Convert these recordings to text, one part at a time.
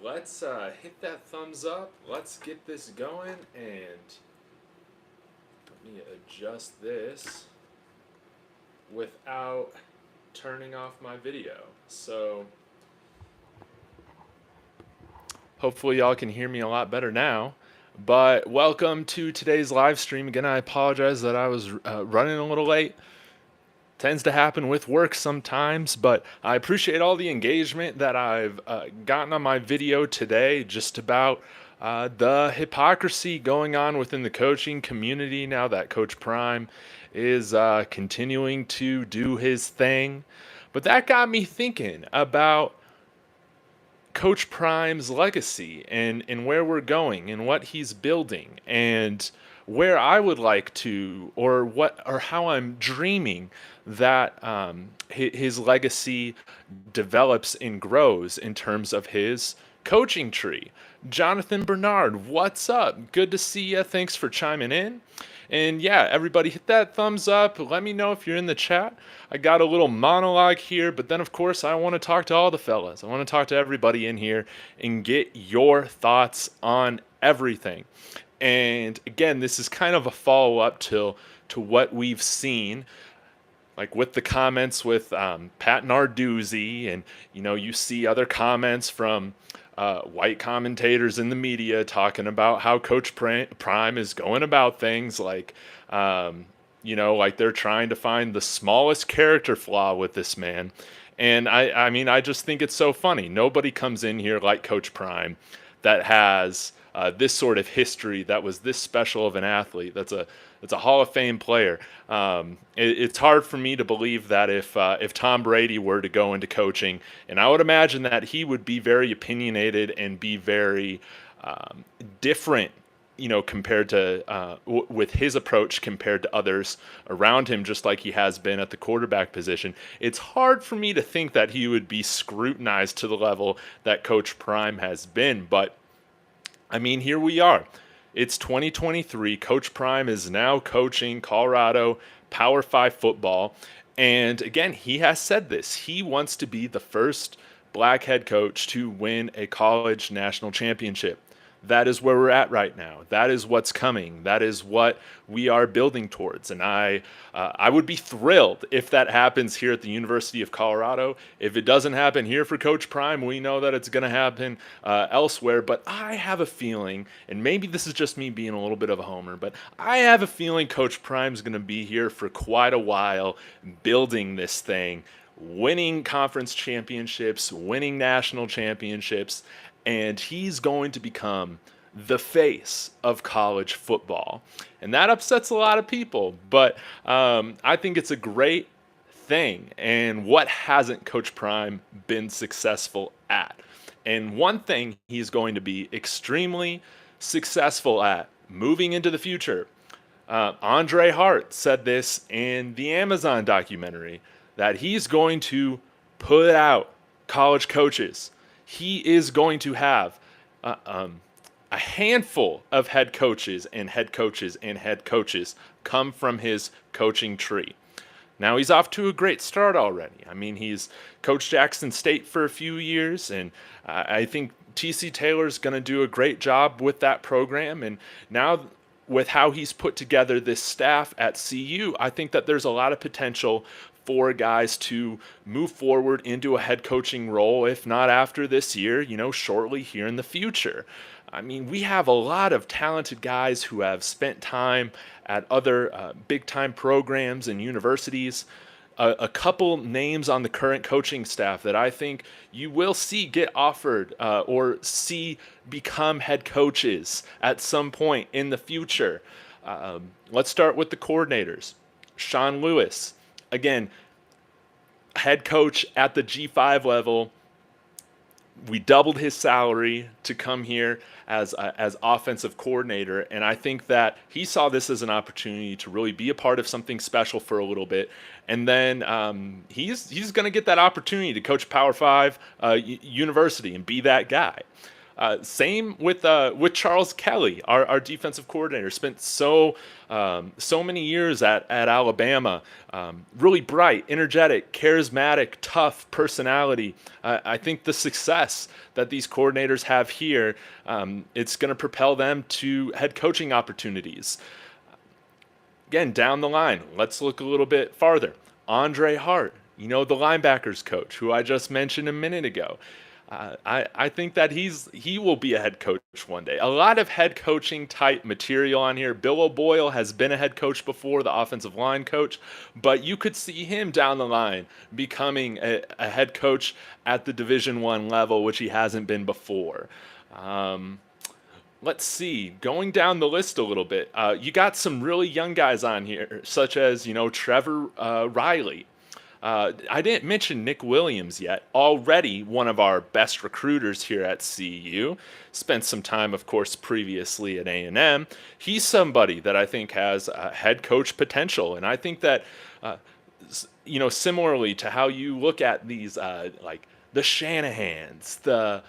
let's hit that thumbs up. Let's get this going, and let me adjust this without turning off my video. So hopefully y'all can hear me a lot better now. But welcome to today's live stream. Again, I apologize that I was running a little late. Tends to happen with work sometimes, but I appreciate all the engagement that I've gotten on my video today just about the hypocrisy going on within the coaching community now that Coach Prime is continuing to do his thing. But that got me thinking about Coach Prime's legacy and where we're going and what he's building and where I would like to or how I'm dreaming that his legacy develops and grows in terms of his coaching tree. Jonathan Bernard, what's up? Good to see you. Thanks for chiming in. And yeah, everybody hit that thumbs up. Let me know if you're in the chat. I got a little monologue here, but then of course I want to talk to all the fellas. I want to talk to everybody in here and get your thoughts on everything. And again, this is kind of a follow-up to what we've seen, like with the comments with Pat Narduzzi, and you see other comments from white commentators in the media talking about how Coach Prime is going about things like, like they're trying to find the smallest character flaw with this man. And I mean, I just think it's so funny. Nobody comes in here like Coach Prime that has this sort of history, that was this special of an athlete. That's a Hall of Fame player. It's hard for me to believe that if Tom Brady were to go into coaching, and I would imagine that he would be very opinionated and be very different, compared to with his approach compared to others around him, just like he has been at the quarterback position. It's hard for me to think that he would be scrutinized to the level that Coach Prime has been, but I mean, here we are. It's 2023. Coach Prime is now coaching Colorado Power 5 football. And again, he has said this. He wants to be the first black head coach to win a college national championship. That is where we're at right now. That is what's coming. That is what we are building towards. And I would be thrilled if that happens here at the University of Colorado. If it doesn't happen here for Coach Prime, we know that it's going to happen elsewhere. But I have a feeling, and maybe this is just me being a little bit of a homer, but I have a feeling Coach Prime's going to be here for quite a while building this thing, winning conference championships, winning national championships, and he's going to become the face of college football. And that upsets a lot of people, but I think it's a great thing. And what hasn't Coach Prime been successful at? And one thing he's going to be extremely successful at moving into the future. Andre Hart said this in the Amazon documentary, that he's going to put out college coaches. He is going to have a handful of head coaches and head coaches and head coaches come from his coaching tree. Now he's off to a great start already. I mean, he's coached Jackson State for a few years, and I think TC Taylor's going to do a great job with that program. And now with how he's put together this staff at CU, I think that there's a lot of potential for guys to move forward into a head coaching role, if not after this year, shortly here in the future. I mean, we have a lot of talented guys who have spent time at other big-time programs and universities. A couple names on the current coaching staff that I think you will see get offered or see become head coaches at some point in the future. Let's start with the coordinators. Sean Lewis, again, head coach at the G5 level. We doubled his salary to come here as offensive coordinator, and I think that he saw this as an opportunity to really be a part of something special for a little bit. And then he's going to get that opportunity to coach Power 5 university and be that guy. Same with Charles Kelly, our defensive coordinator. Spent so many years at Alabama. Really bright, energetic, charismatic, tough personality. I think the success that these coordinators have here, it's going to propel them to head coaching opportunities. Again, down the line, let's look a little bit farther. Andre Hart, the linebackers coach who I just mentioned a minute ago. I think that he will be a head coach one day. A lot of head coaching type material on here. Bill O'Boyle has been a head coach before, the offensive line coach, but you could see him down the line becoming a head coach at the Division I level, which he hasn't been before. Let's see, going down the list a little bit, you got some really young guys on here, such as, Trevor Riley. I didn't mention Nick Williams yet, already one of our best recruiters here at CU. Spent some time, of course, previously at A&M. He's somebody that I think has head coach potential, and I think that, similarly to how you look at these, like the Shanahans, the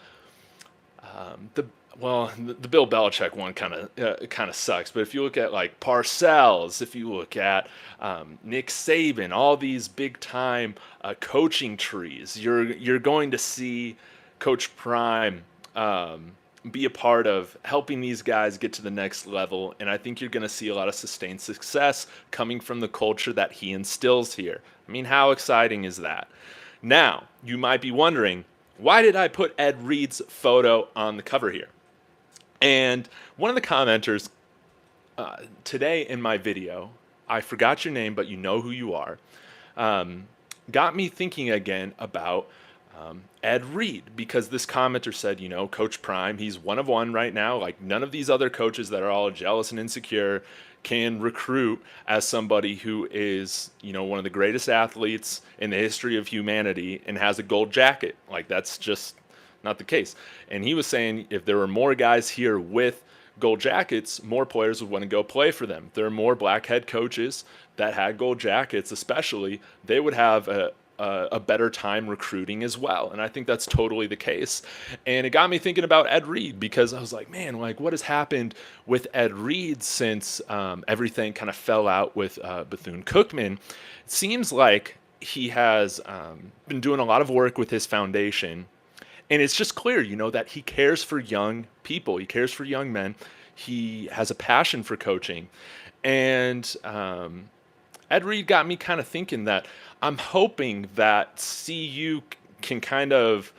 Bill Belichick one kind of sucks. But if you look at like Parcells, if you look at Nick Saban, all these big time coaching trees, you're going to see Coach Prime be a part of helping these guys get to the next level. And I think you're going to see a lot of sustained success coming from the culture that he instills here. I mean, how exciting is that? Now, you might be wondering, why did I put Ed Reed's photo on the cover here? And one of the commenters today in my video, I forgot your name, but you know who you are, got me thinking again about Ed Reed, because this commenter said, Coach Prime, he's one of one right now. Like none of these other coaches that are all jealous and insecure can recruit as somebody who is, one of the greatest athletes in the history of humanity and has a gold jacket. Like that's just not the case. And he was saying if there were more guys here with gold jackets, more players would want to go play for them. If there are more black head coaches that had gold jackets, especially, they would have a better time recruiting as well. And I think that's totally the case. And it got me thinking about Ed Reed, because I was like, man, like what has happened with Ed Reed since everything kind of fell out with Bethune-Cookman? It seems like he has been doing a lot of work with his foundation. And it's just clear, that he cares for young people. He cares for young men. He has a passion for coaching. And Ed Reed got me kind of thinking that I'm hoping that CU can kind of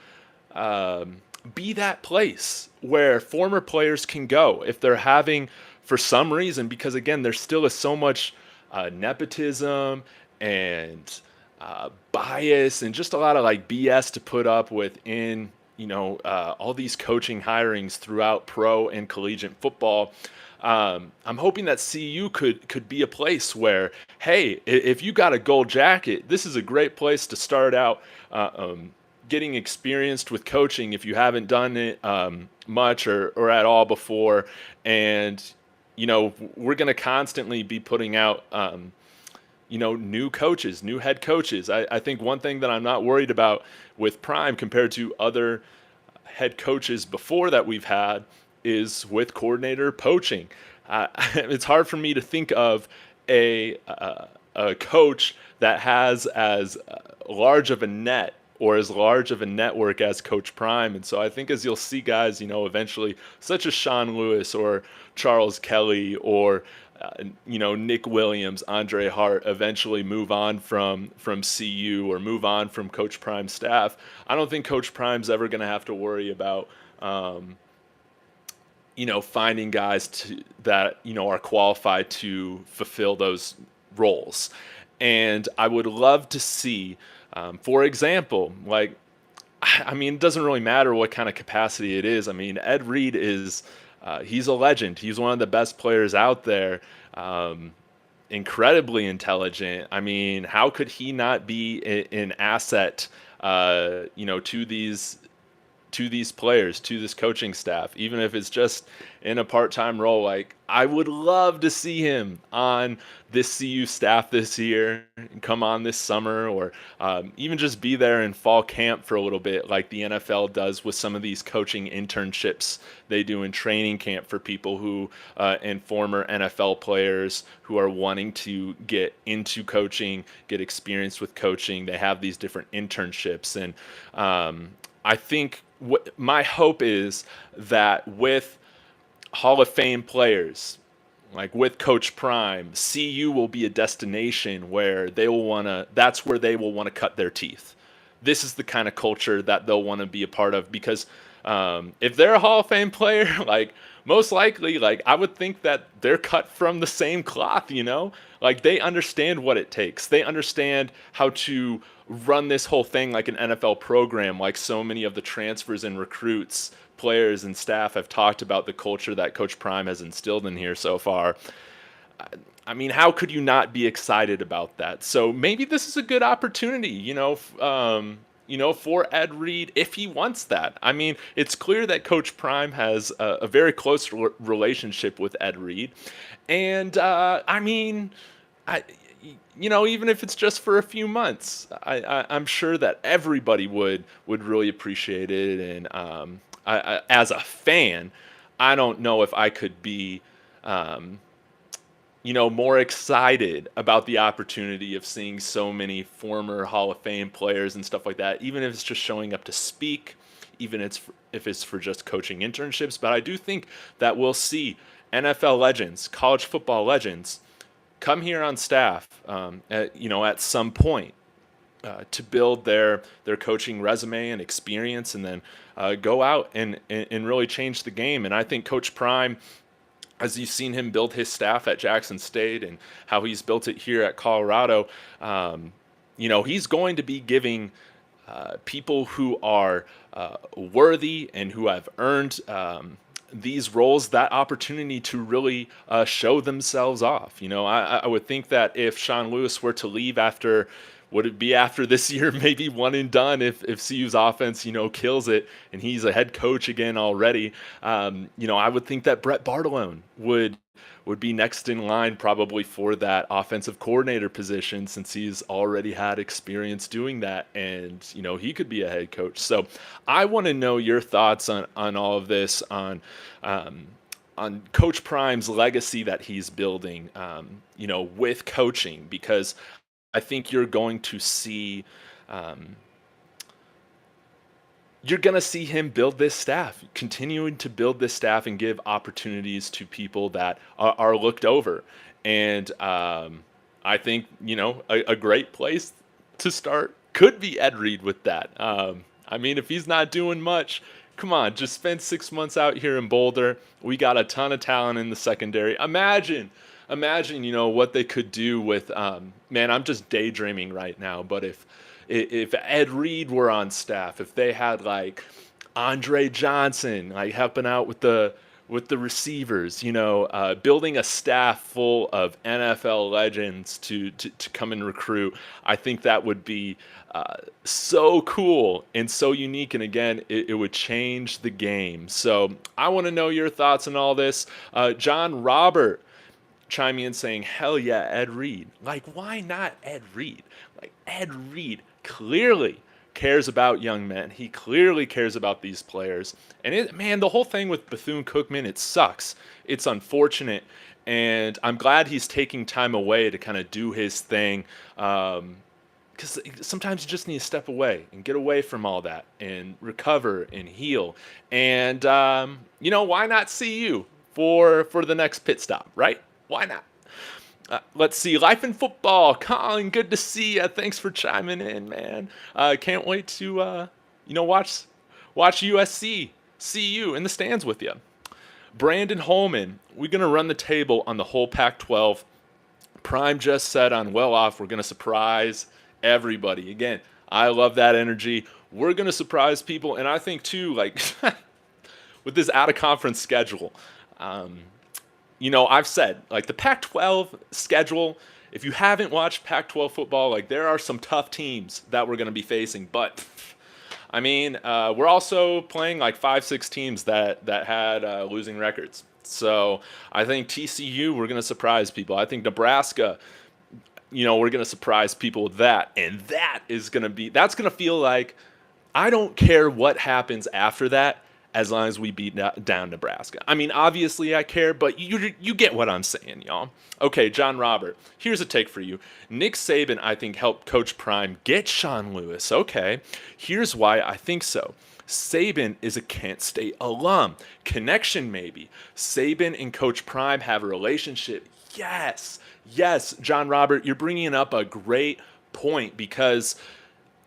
be that place where former players can go if they're having, for some reason, because again, there still is so much nepotism and bias and just a lot of like BS to put up within all these coaching hirings throughout pro and collegiate football. I'm hoping that CU could be a place where, hey, if you got a gold jacket, this is a great place to start out getting experienced with coaching if you haven't done it much or at all before. And, we're going to constantly be putting out new coaches, new head coaches. I think one thing that I'm not worried about with Prime compared to other head coaches before that we've had is with coordinator poaching. It's hard for me to think of a coach that has as large of a net or as large of a network as Coach Prime. And so I think as you'll see guys, eventually, such as Sean Lewis or Charles Kelly or Nick Williams, Andre Hart, eventually move on from CU or move on from Coach Prime's staff. I don't think Coach Prime's ever going to have to worry about, finding guys that are qualified to fulfill those roles. And I would love to see, for example, it doesn't really matter what kind of capacity it is. I mean, Ed Reed is, he's a legend. He's one of the best players out there. Incredibly intelligent. I mean, how could he not be an asset, to to these players, to this coaching staff, even if it's just in a part-time role. Like, I would love to see him on this CU staff this year, come on this summer, or even just be there in fall camp for a little bit, like the NFL does with some of these coaching internships they do in training camp for people who and former NFL players who are wanting to get into coaching, get experience with coaching. They have these different internships, and I think what my hope is that with Hall of Fame players, like with Coach Prime, CU will be a destination where they will want to, that's where they will want to cut their teeth. This is the kind of culture that they'll want to be a part of, because if they're a Hall of Fame player, like most likely, like I would think that they're cut from the same cloth, like they understand what it takes. They understand how to run this whole thing like an NFL program, like so many of the transfers and recruits, players and staff have talked about the culture that Coach Prime has instilled in here so far. I mean, how could you not be excited about that? So maybe this is a good opportunity, for Ed Reed if he wants that. I mean, it's clear that Coach Prime has a very close relationship with Ed Reed, and even if it's just for a few months, I'm sure that everybody would really appreciate it. And as a fan, I don't know if I could be, more excited about the opportunity of seeing so many former Hall of Fame players and stuff like that, even if it's just showing up to speak, even if it's for just coaching internships. But I do think that we'll see NFL legends, college football legends, come here on staff, at some point to build their coaching resume and experience, and then go out and really change the game. And I think Coach Prime, as you've seen him build his staff at Jackson State and how he's built it here at Colorado, he's going to be giving people who are worthy and who have earned these roles that opportunity to really show themselves off. I would think that if Sean Lewis were to leave would it be after this year, maybe one and done if CU's offense, kills it and he's a head coach again already. I would think that Brett Bartolone would be next in line probably for that offensive coordinator position, since he's already had experience doing that, and he could be a head coach. So I want to know your thoughts on all of this, on Coach Prime's legacy that he's building, with coaching, because I think you're going to see him build this staff, continuing to build this staff and give opportunities to people that are looked over. And I think, a great place to start could be Ed Reed with that. If he's not doing much, come on, just spend 6 months out here in Boulder. We got a ton of talent in the secondary. Imagine, what they could do with, I'm just daydreaming right now, but if Ed Reed were on staff, if they had like Andre Johnson, like helping out with the receivers, building a staff full of NFL legends to come and recruit, I think that would be so cool and so unique. And again, it would change the game. So I want to know your thoughts on all this. John Robert chiming in saying, hell yeah, Ed Reed. Like, why not Ed Reed? Like, Ed Reed clearly cares about young men. He clearly cares about these players. And the whole thing with Bethune-Cookman, it sucks. It's unfortunate. And I'm glad he's taking time away to kind of do his thing. Because sometimes you just need to step away and get away from all that and recover and heal. And, why not see you for the next pit stop, right? Why not? Let's see. Life in football. Colin, good to see you. Thanks for chiming in, man. Can't wait to, watch USC, see you in the stands with you. Brandon Holman, we're going to run the table on the whole Pac-12. Prime just said on Well Off, we're going to surprise everybody. Again, I love that energy. We're going to surprise people. And I think, too, like, with this out-of-conference schedule, I've said, like, the Pac-12 schedule, if you haven't watched Pac-12 football, like, there are some tough teams that we're going to be facing. But I mean, we're also playing like 5, 6 teams that had losing records. So I think TCU, we're going to surprise people. I think Nebraska, we're going to surprise people with that. And that's going to feel like I don't care what happens after that as long as we beat down Nebraska. I mean, obviously I care, but you get what I'm saying, y'all. Okay, John Robert, here's a take for you. Nick Saban, I think, helped Coach Prime get Sean Lewis. Okay, here's why I think so. Saban is a Kent State alum. Connection, maybe. Saban and Coach Prime have a relationship. Yes, yes, John Robert, you're bringing up a great point because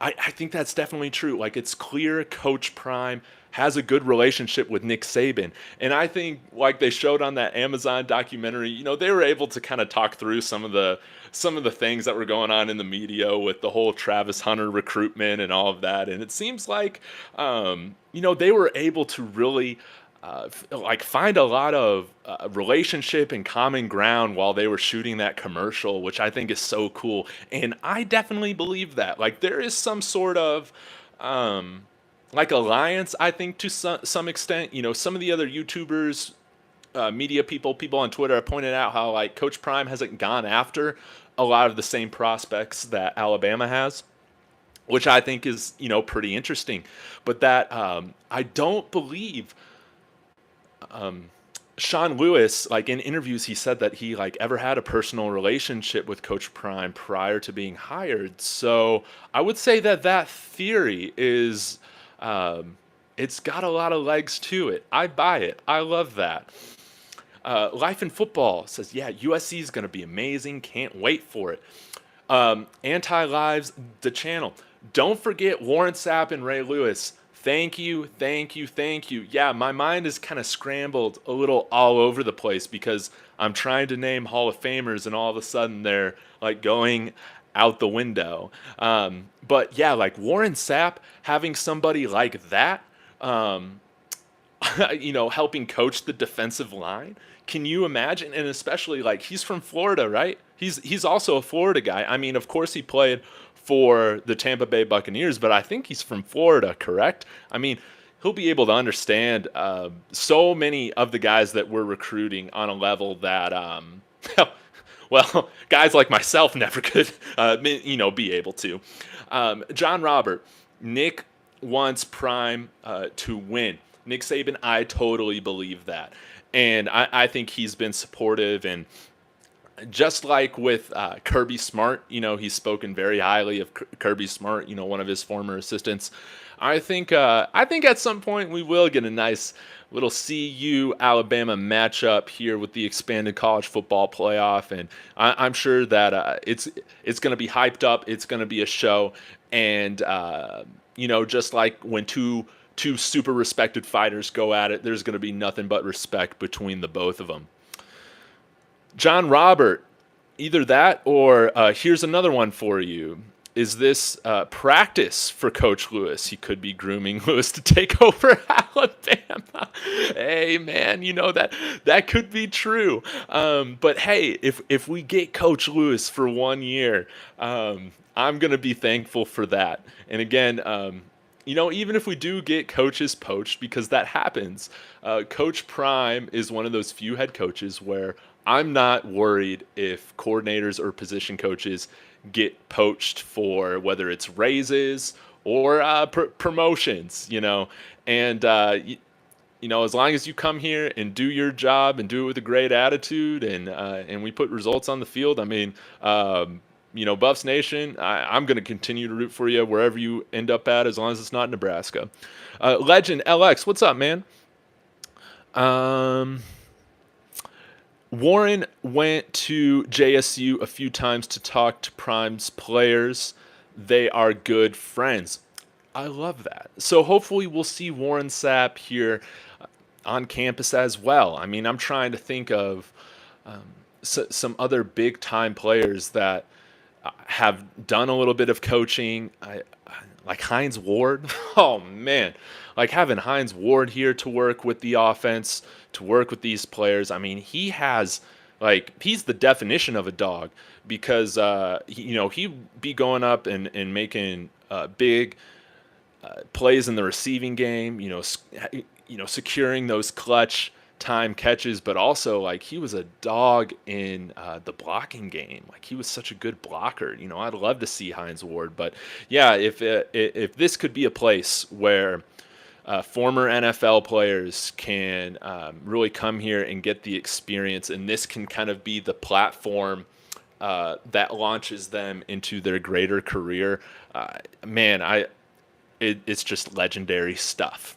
I think that's definitely true. Like, it's clear Coach Prime has a good relationship with Nick Saban. And I think, like they showed on that Amazon documentary, they were able to kind of talk through some of the things that were going on in the media with the whole Travis Hunter recruitment and all of that. And it seems like, they were able to really find a lot of relationship and common ground while they were shooting that commercial, which I think is so cool. And I definitely believe that. Like, there is some sort of alliance, I think, to some extent. Some of the other YouTubers, media people on Twitter have pointed out how like Coach Prime hasn't gone after a lot of the same prospects that Alabama has, which I think is pretty interesting. But that I don't believe Sean Lewis, like in interviews, he said that he like ever had a personal relationship with Coach Prime prior to being hired. So I would say that theory is, it's got a lot of legs to it. I buy it. I love that. Life in Football says, yeah, USC is going to be amazing. Can't wait for it. Anti-Lives, the channel. Don't forget Warren Sapp and Ray Lewis. Thank you, thank you, thank you. Yeah, my mind is kind of scrambled a little all over the place because I'm trying to name Hall of Famers and all of a sudden they're like going out the window. But yeah, like Warren Sapp, having somebody like that, helping coach the defensive line. Can you imagine? And especially like he's from Florida, right? He's also a Florida guy. I mean, of course he played for the Tampa Bay Buccaneers, but I think he's from Florida, correct? I mean, he'll be able to understand so many of the guys that we're recruiting on a level that, well, guys like myself never could, be able to. John Robert, Nick wants Prime to win. Nick Saban, I totally believe that. And I think he's been supportive. And just like with Kirby Smart, he's spoken very highly of Kirby Smart, one of his former assistants. I think at some point we will get a nice little CU Alabama matchup here with the expanded college football playoff, and I'm sure that it's going to be hyped up. It's going to be a show, and just like when two super respected fighters go at it, there's going to be nothing but respect between the both of them. John Robert, either that or here's another one for you. Is this practice for Coach Lewis? He could be grooming Lewis to take over Alabama. Hey, man, that could be true. But hey, if we get Coach Lewis for 1 year, I'm going to be thankful for that. And again, even if we do get coaches poached, because that happens, Coach Prime is one of those few head coaches where I'm not worried if coordinators or position coaches get poached for whether it's raises or promotions, and as long as you come here and do your job and do it with a great attitude and we put results on the field, I mean, Buffs Nation, I'm going to continue to root for you wherever you end up at, as long as it's not Nebraska. Legend LX, what's up, man? Warren went to JSU a few times to talk to Prime's players. They are good friends. I love that. So hopefully we'll see Warren Sapp here on campus as well. I mean, I'm trying to think of some other big-time players that have done a little bit of coaching. Like Hines Ward. Oh, man. Like having Hines Ward here to work with the offense, to work with these players. I mean, he's the definition of a dog because, he'd be going up and making big plays in the receiving game, securing those clutch time catches, but also like he was a dog in the blocking game. Like he was such a good blocker. I'd love to see Hines Ward, but yeah, if this could be a place where former NFL players can really come here and get the experience, and this can kind of be the platform that launches them into their greater career. Man, it's just legendary stuff.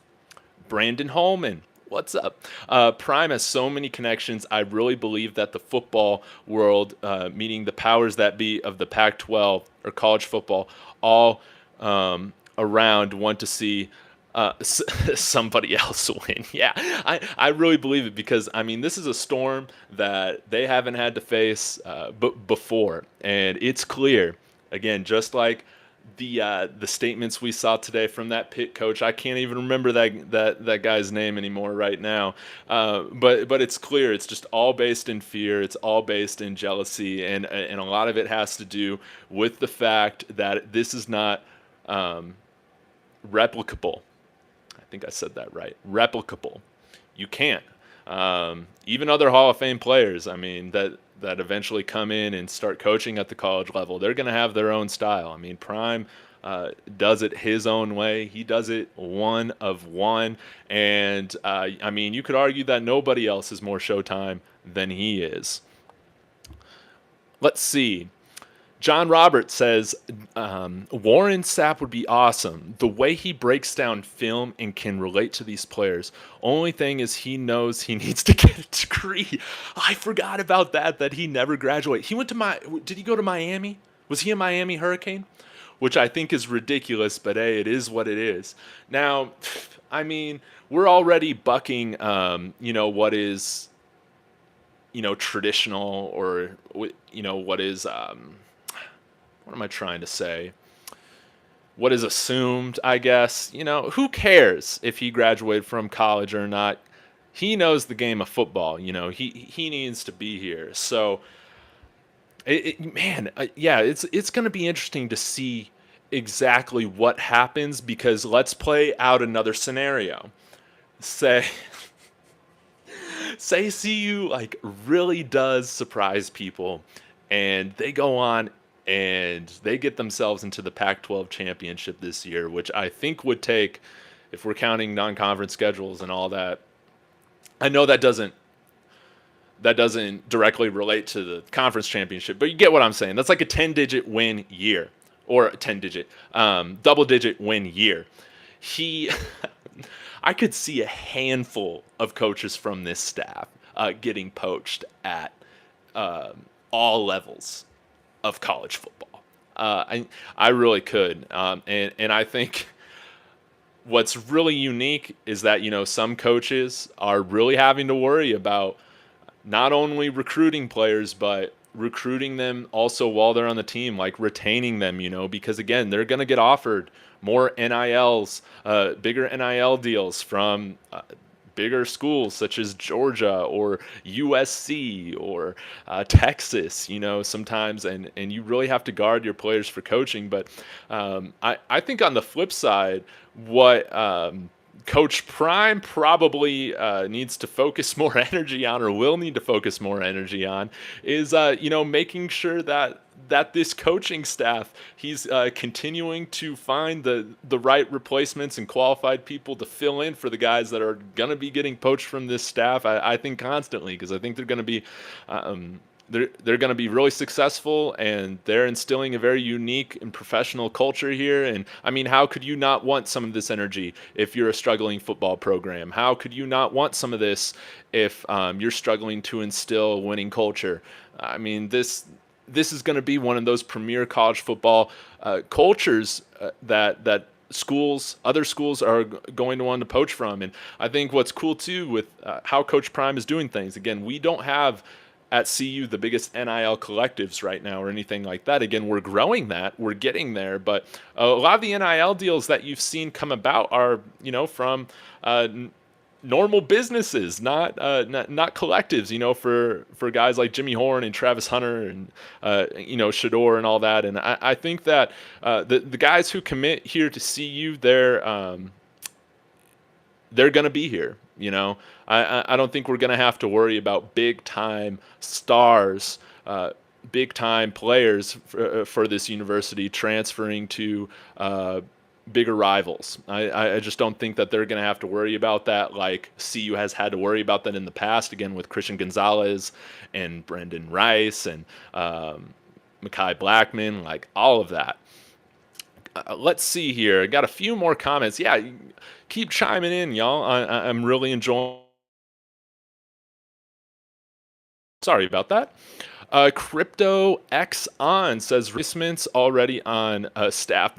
Brandon Holman, what's up? Prime has so many connections. I really believe that the football world, meaning the powers that be of the Pac-12 or college football, all around want to see somebody else win. Yeah, I really believe it because, I mean, this is a storm that they haven't had to face before. And it's clear, again, just like the statements we saw today from that Pitt coach. I can't even remember that guy's name anymore right now. But it's clear it's just all based in fear. It's all based in jealousy, and a lot of it has to do with the fact that this is not replicable. I think I said that right. Replicable. You can't. Even other Hall of Fame players, I mean, that eventually come in and start coaching at the college level, they're going to have their own style. I mean, Prime does it his own way. He does it one of one. And, I mean, you could argue that nobody else is more Showtime than he is. Let's see. John Roberts says, Warren Sapp would be awesome. The way he breaks down film and can relate to these players. Only thing is he knows he needs to get a degree. I forgot about that he never graduated. He went to did he go to Miami? Was he a Miami Hurricane? Which I think is ridiculous, but hey, it is what it is. Now, I mean, we're already bucking, what is, traditional, or, what is, what am I trying to say? What is assumed, I guess. Who cares if he graduated from college or not? He knows the game of football. He needs to be here. So, yeah, it's going to be interesting to see exactly what happens, because let's play out another scenario. Say CU like really does surprise people, and they go on and they get themselves into the Pac-12 championship this year, which I think would take, if we're counting non-conference schedules and all that. I know that doesn't directly relate to the conference championship, but you get what I'm saying. That's like a 10-digit win year, or a 10-digit, double-digit win year. I could see a handful of coaches from this staff getting poached at all levels of college football. I really could. And I think what's really unique is that, some coaches are really having to worry about not only recruiting players, but recruiting them also while they're on the team, like retaining them, because again, they're going to get offered more NILs, bigger NIL deals from bigger schools such as Georgia or USC or Texas, sometimes, and you really have to guard your players for coaching. But I think on the flip side, what Coach Prime probably needs to focus more energy on, or will need to focus more energy on, is making sure that this coaching staff, he's continuing to find the right replacements and qualified people to fill in for the guys that are going to be getting poached from this staff. I think constantly, because I think they're going to be they're going to be really successful, and they're instilling a very unique and professional culture here. And I mean, how could you not want some of this energy if you're a struggling football program? How could you not want some of this if you're struggling to instill winning culture? I mean, this is going to be one of those premier college football cultures that other schools are going to want to poach from. And I think what's cool too with how Coach Prime is doing things, again, we don't have at CU the biggest NIL collectives right now or anything like that. Again, we're growing that, we're getting there, but a lot of the NIL deals that you've seen come about are, from normal businesses, not collectives. For guys like Jimmy Horn and Travis Hunter and Shador and all that. And I think that the guys who commit here to CU, they're going to be here. I don't think we're going to have to worry about big time stars, big time players for this university transferring to bigger rivals. I just don't think that they're going to have to worry about that like CU has had to worry about that in the past, again, with Christian Gonzalez and Brendan Rice and Mekhi Blackman, like all of that. Let's see here. I got a few more comments. Yeah, keep chiming in, y'all. I'm really enjoying. Sorry about that. Crypto X on says replacements already on staff.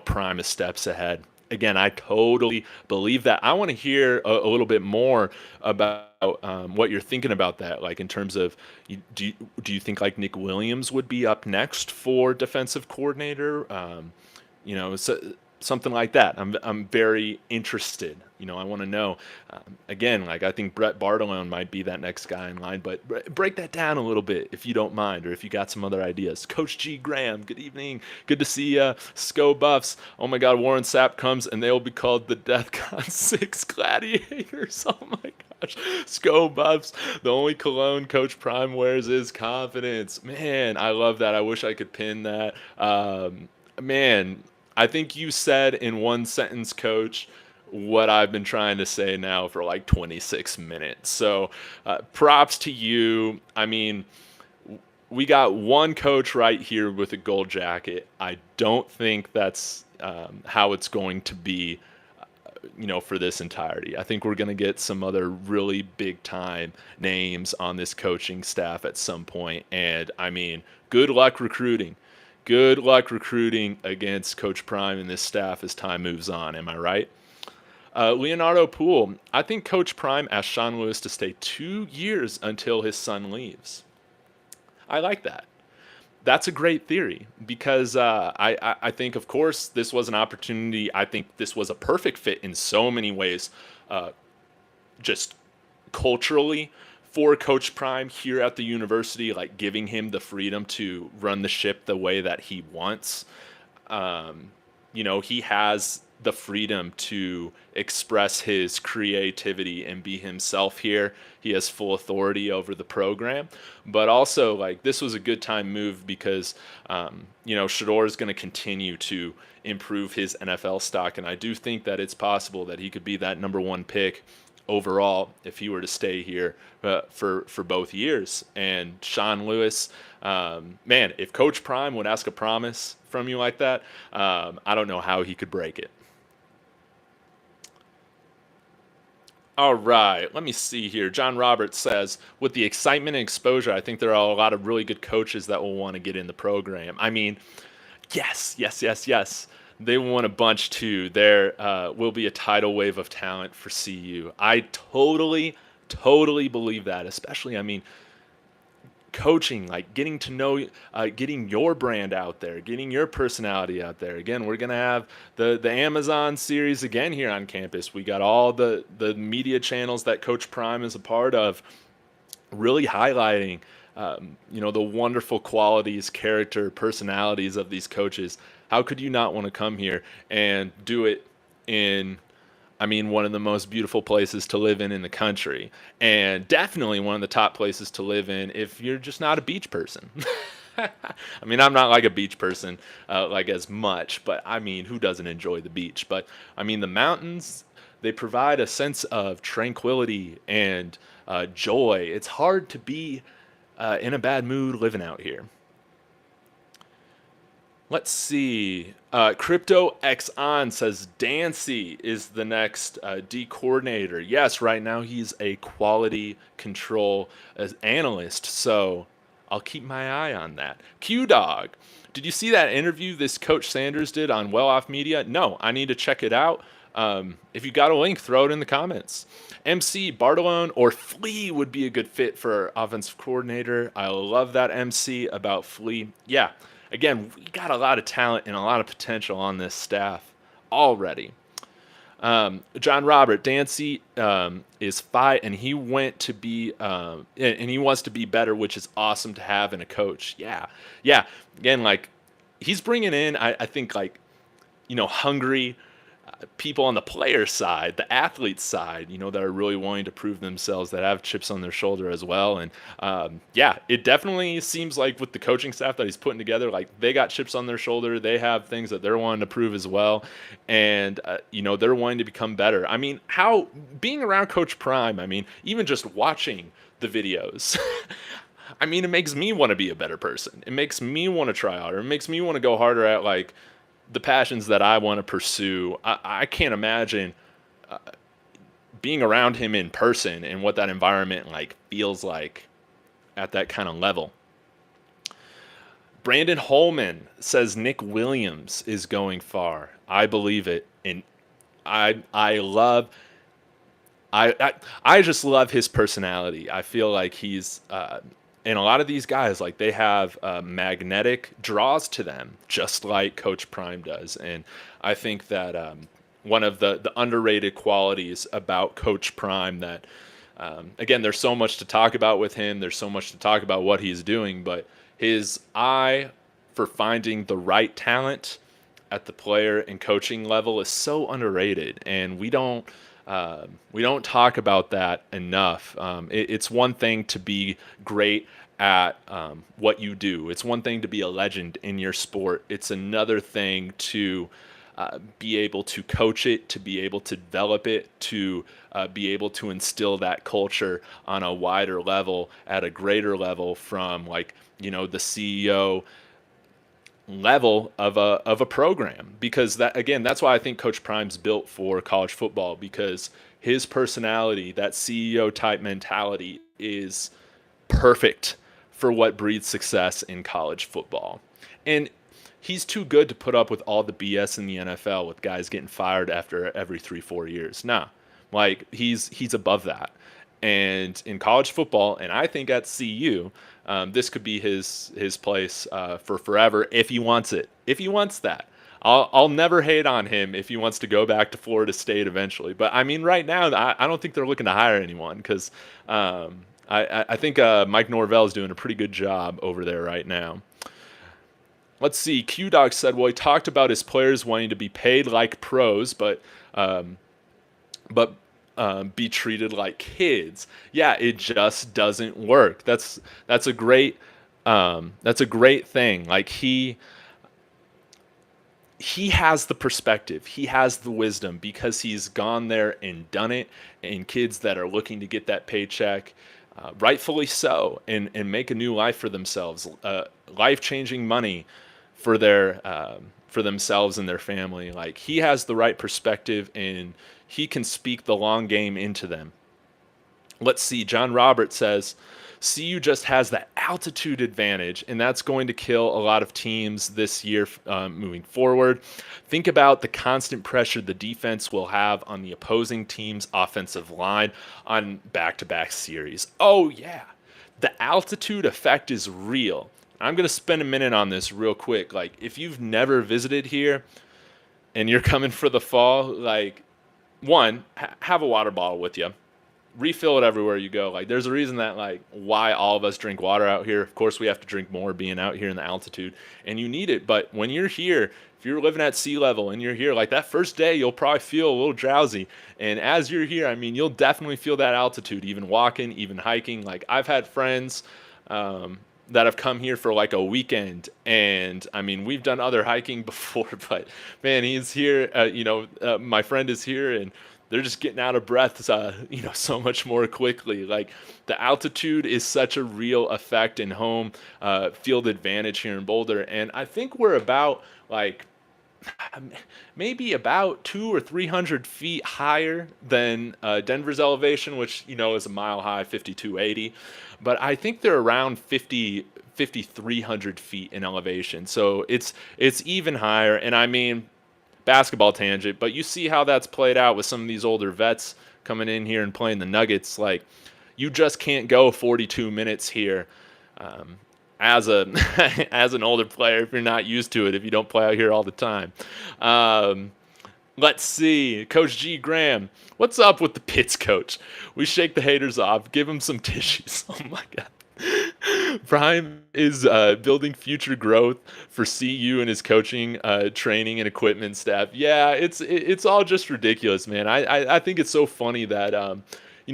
Prime is steps ahead. Again, I totally believe that. I want to hear a little bit more about what you're thinking about that. Like in terms of, do you think like Nick Williams would be up next for defensive coordinator? So something like that. I'm very interested. I want to know. Again, like I think Brett Bartolone might be that next guy in line, but break that down a little bit if you don't mind, or if you got some other ideas. Coach G. Graham, good evening. Good to see you. Sco Buffs. Oh my God, Warren Sapp comes and they will be called the DEFCON 6 Gladiators. Oh my gosh. Sco Buffs. The only cologne Coach Prime wears is confidence. Man, I love that. I wish I could pin that. Man, I think you said in one sentence, Coach, what I've been trying to say now for like 26 minutes. So props to you. I mean, we got one coach right here with a gold jacket. I don't think that's how it's going to be, for this entirety. I think we're going to get some other really big time names on this coaching staff at some point. And I mean, good luck recruiting. Good luck recruiting against Coach Prime and this staff as time moves on. Am I right? Leonardo Poole, I think Coach Prime asked Sean Lewis to stay 2 years until his son leaves. I like that. That's a great theory because I think, of course, this was an opportunity. I think this was a perfect fit in so many ways, just culturally, for Coach Prime here at the university, like giving him the freedom to run the ship the way that he wants. He has the freedom to express his creativity and be himself here. He has full authority over the program, but also like this was a good time move because, Shador is going to continue to improve his NFL stock. And I do think that it's possible that he could be that number one pick overall if he were to stay here for both years. And Sean Lewis, man, if Coach Prime would ask a promise from you like that, I don't know how he could break it. All right, let me see here. John Roberts says, with the excitement and exposure, I think there are a lot of really good coaches that will want to get in the program. I mean, yes. They want a bunch too. There will be a tidal wave of talent for CU. I totally believe that, especially, I mean, coaching, like getting to know, getting your brand out there, getting your personality out there. Again, we're going to have the Amazon series again here on campus. We got all the media channels that Coach Prime is a part of, really highlighting, the wonderful qualities, character, personalities of these coaches. How could you not want to come here and do it in, one of the most beautiful places to live in the country, and definitely one of the top places to live in if you're just not a beach person. I'm not like a beach person, like as much, but who doesn't enjoy the beach? But the mountains, they provide a sense of tranquility and joy. It's hard to be in a bad mood living out here. Let's see. Crypto X on says Dancy is the next D coordinator. Yes, right now he's a quality control analyst, so I'll keep my eye on that. Q Dog, did you see that interview this Coach Sanders did on Well Off Media? No, I need to check it out. If you got a link, throw it in the comments. MC, Bartolone, or Flea would be a good fit for offensive coordinator. I love that MC about Flea. Yeah. Again, we got a lot of talent and a lot of potential on this staff already. John Robert Dancy is five, and he went to be, and he wants to be better, which is awesome to have in a coach. Yeah, yeah. Again, like he's bringing in, I think, like hungry people on the player side, the athlete side, that are really wanting to prove themselves, that have chips on their shoulder as well. And yeah, it definitely seems like with the coaching staff that he's putting together, like they got chips on their shoulder. They have things that they're wanting to prove as well. And, they're wanting to become better. I mean, how being around Coach Prime, I mean, even just watching the videos, I mean, it makes me want to be a better person. It makes me want to try harder. It makes me want to go harder at like the passions that I want to pursue. I can't imagine being around him in person and what that environment like feels like at that kind of level. Brandon Holman says Nick Williams is going far. I believe it, and I love. I just love his personality. I feel like he's and a lot of these guys, like they have magnetic draws to them, just like Coach Prime does. And I think that one of the underrated qualities about Coach Prime that, again, there's so much to talk about with him. There's so much to talk about what he's doing, but his eye for finding the right talent at the player and coaching level is so underrated, and we don't talk about that enough. It's one thing to be great at what you do. It's one thing to be a legend in your sport. It's another thing to be able to coach it, to be able to develop it, to be able to instill that culture on a wider level, at a greater level, from like the CEO level of a program. Because that, again, that's why I think Coach Prime's built for college football, because his personality, that CEO type mentality, is perfect for what breeds success in college football. And he's too good to put up with all the BS in the NFL with guys getting fired after every 3-4 years. Nah, like he's above that. And in college football, and I think at CU, this could be his place for forever if he wants it. If he wants that, I'll never hate on him if he wants to go back to Florida State eventually. But I mean, right now, I don't think they're looking to hire anyone, because I think Mike Norvell is doing a pretty good job over there right now. Let's see. Q-Dog said, well, he talked about his players wanting to be paid like pros, but be treated like kids. Yeah, it just doesn't work. That's a great thing. Like he has the perspective, he has the wisdom, because he's gone there and done it. And kids that are looking to get that paycheck, rightfully so, and make a new life for themselves, life-changing money for themselves and their family. Like, he has the right perspective, and he can speak the long game into them. Let's see. John Roberts says, CU just has that altitude advantage, and that's going to kill a lot of teams this year moving forward. Think about the constant pressure the defense will have on the opposing team's offensive line on back-to-back series. Oh, yeah. The altitude effect is real. I'm going to spend a minute on this real quick. Like, if you've never visited here and you're coming for the fall, like, one, have a water bottle with you. Refill it everywhere you go. Like, there's a reason that, like, why all of us drink water out here. Of course, we have to drink more being out here in the altitude, and you need it. But when you're here, if you're living at sea level and you're here, like, that first day, you'll probably feel a little drowsy. And as you're here, I mean, you'll definitely feel that altitude, even walking, even hiking. Like, I've had friends that have come here for like a weekend, and I mean, we've done other hiking before, but man, he's here, my friend is here, and they're just getting out of breath, so much more quickly. Like, the altitude is such a real effect in home field advantage here in Boulder. And I think we're about like maybe about 200 or 300 feet higher than Denver's elevation, which, is a mile high, 5280. But I think they're around 5,300 feet in elevation. So it's even higher. And I mean, basketball tangent, but you see how that's played out with some of these older vets coming in here and playing the Nuggets. Like, you just can't go 42 minutes here as an older player if you're not used to it, if you don't play out here all the time. Let's see. Coach G. Graham. What's up with the Pitts coach? We shake the haters off. Give him some tissues. Oh my God. Prime is building future growth for CU and his coaching, training, and equipment staff. Yeah, it's all just ridiculous, man. I think it's so funny that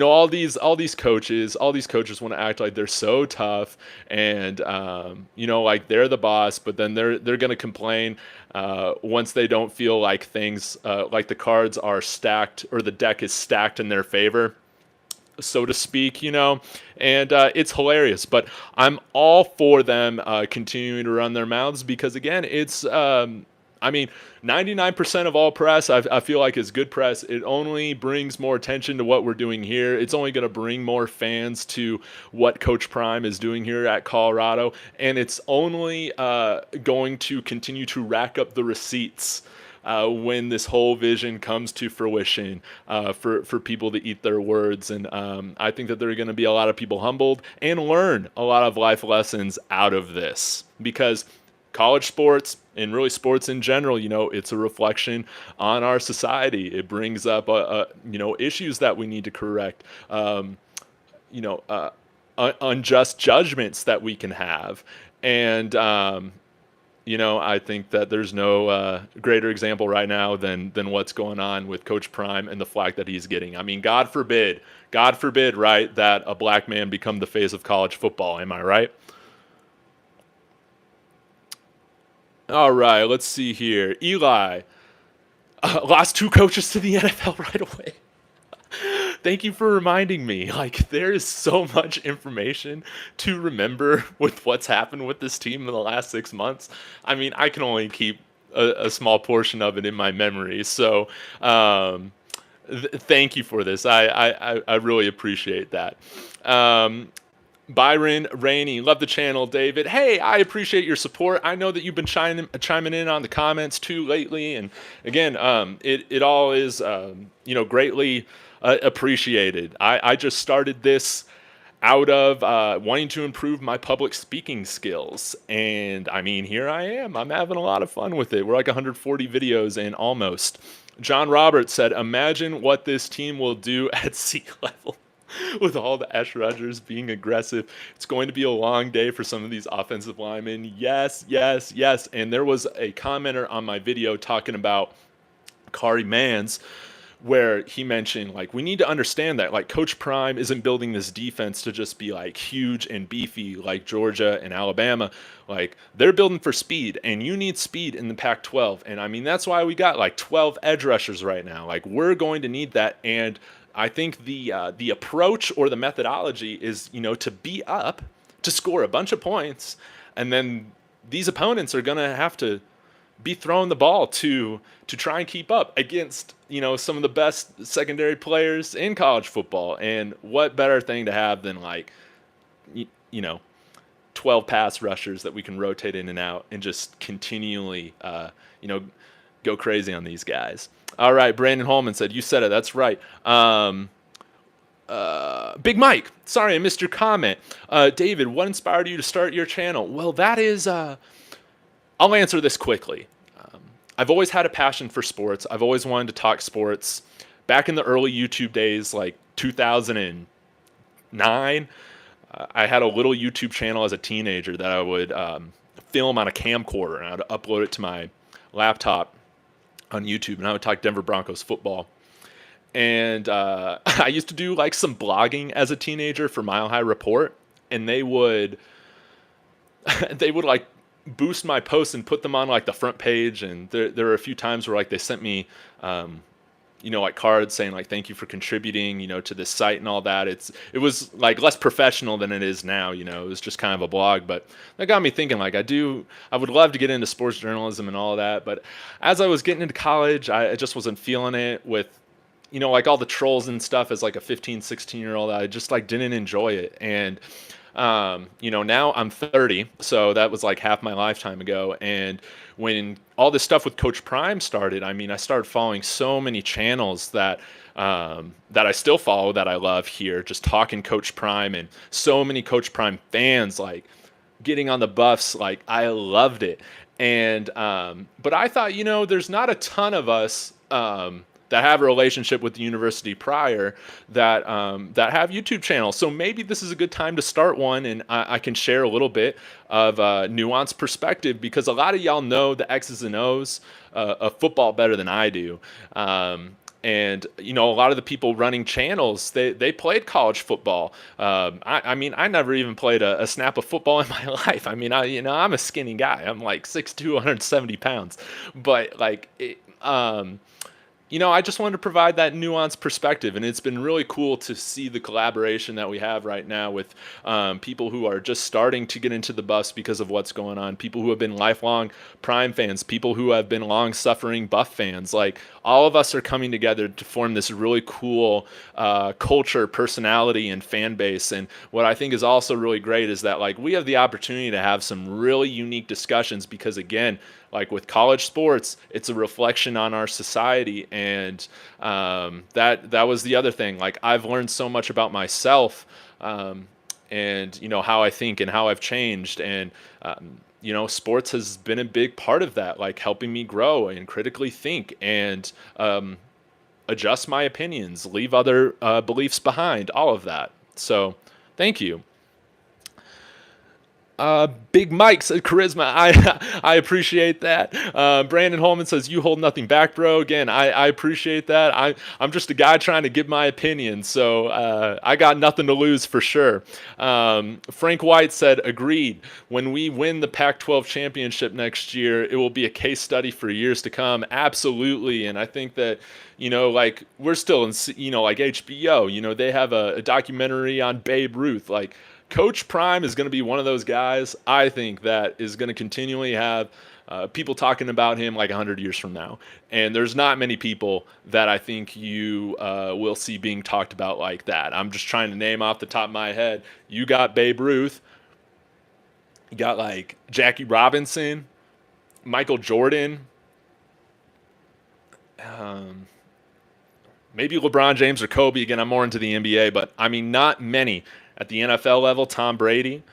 all these coaches want to act like they're so tough and like they're the boss, but then they're gonna complain once they don't feel like things like the cards are stacked or the deck is stacked in their favor, so to speak, and it's hilarious. But I'm all for them continuing to run their mouths because, again, it's, 99% of all press, I feel like, is good press. It only brings more attention to what we're doing here. It's only going to bring more fans to what Coach Prime is doing here at Colorado, and it's only going to continue to rack up the receipts when this whole vision comes to fruition for people to eat their words. And I think that there are going to be a lot of people humbled and learn a lot of life lessons out of this, because college sports and really sports in general, it's a reflection on our society. It brings up, issues that we need to correct, unjust judgments that we can have. And, I think that there's no greater example right now than what's going on with Coach Prime and the flack that he's getting. I mean, God forbid, right, that a black man become the face of college football. Am I right? All right, let's see here. Eli lost 2 coaches to the NFL right away. Thank you for reminding me. Like, there is so much information to remember with what's happened with this team in the last 6 months. I mean, I can only keep a small portion of it in my memory. So, thank you for this. I really appreciate that. Byron Rainey, love the channel, David. Hey, I appreciate your support. I know that you've been chiming in on the comments too lately, and again, it all is greatly appreciated. I just started this out of wanting to improve my public speaking skills, and I mean, here I am. I'm having a lot of fun with it. We're like 140 videos in almost. John Roberts said, "Imagine what this team will do at sea level." With all the edge rushers being aggressive, it's going to be a long day for some of these offensive linemen. Yes, yes, yes. And there was a commenter on my video talking about Kari Mans, where he mentioned, like, we need to understand that, like, Coach Prime isn't building this defense to just be, like, huge and beefy like Georgia and Alabama. Like, they're building for speed, and you need speed in the Pac-12. And, I mean, that's why we got, like, 12 edge rushers right now. Like, we're going to need that. And I think the approach or the methodology is, to be up, to score a bunch of points, and then these opponents are going to have to be throwing the ball to try and keep up against, some of the best secondary players in college football. And what better thing to have than, like, 12 pass rushers that we can rotate in and out and just continually, go crazy on these guys. All right, Brandon Holman said, "You said it. That's right." Big Mike, sorry I missed your comment. David, what inspired you to start your channel? Well, that is, I'll answer this quickly. I've always had a passion for sports. I've always wanted to talk sports. Back in the early YouTube days, like 2009, I had a little YouTube channel as a teenager that I would film on a camcorder, and I'd upload it to my laptop on YouTube, and I would talk Denver Broncos football. And I used to do, like, some blogging as a teenager for Mile High Report, and they would like boost my posts and put them on, like, the front page. And there were a few times where, like, they sent me like, cards saying, like, thank you for contributing, to this site and all that. It was, like, less professional than it is now. It was just kind of a blog, but that got me thinking, like, I would love to get into sports journalism and all of that. But as I was getting into college, I just wasn't feeling it with, like, all the trolls and stuff. As, like, a 15, 16-year-old, I just, like, didn't enjoy it. And now I'm 30, so that was, like, half my lifetime ago. And when all this stuff with Coach Prime started, I mean, I started following so many channels that I still follow, that I love here, just talking Coach Prime, and so many Coach Prime fans, like, getting on the buffs. Like, I loved it. And but I thought, there's not a ton of us that have a relationship with the university prior that have YouTube channels. So maybe this is a good time to start one, and I can share a little bit of nuanced perspective, because a lot of y'all know the X's and O's of football better than I do. And a lot of the people running channels, they played college football. I mean, I never even played a snap of football in my life. I mean, I'm a skinny guy. I'm like 6'2", 170 pounds, but like I just wanted to provide that nuanced perspective, and it's been really cool to see the collaboration that we have right now with people who are just starting to get into the Buffs because of what's going on, people who have been lifelong Prime fans, people who have been long-suffering Buff fans. Like, all of us are coming together to form this really cool culture, personality, and fan base. And what I think is also really great is that, like, we have the opportunity to have some really unique discussions, because, again, like with college sports, it's a reflection on our society. And that was the other thing. Like, I've learned so much about myself, and how I think and how I've changed. And sports has been a big part of that, like helping me grow and critically think and adjust my opinions, leave other beliefs behind, all of that. So thank you. Big Mike said charisma. I appreciate that. Brandon Holman says you hold nothing back, bro. Again, I appreciate that. I'm just a guy trying to give my opinion, so I got nothing to lose for sure. Frank White said agreed. When we win the Pac-12 championship next year, it will be a case study for years to come. Absolutely, and I think that like we're still in like HBO. They have a documentary on Babe Ruth, like. Coach Prime is going to be one of those guys, I think, that is going to continually have people talking about him like 100 years from now. And there's not many people that I think you will see being talked about like that. I'm just trying to name off the top of my head. You got Babe Ruth. You got like Jackie Robinson, Michael Jordan, maybe LeBron James or Kobe. Again, I'm more into the NBA, but I mean, not many. At the NFL level, Tom Brady.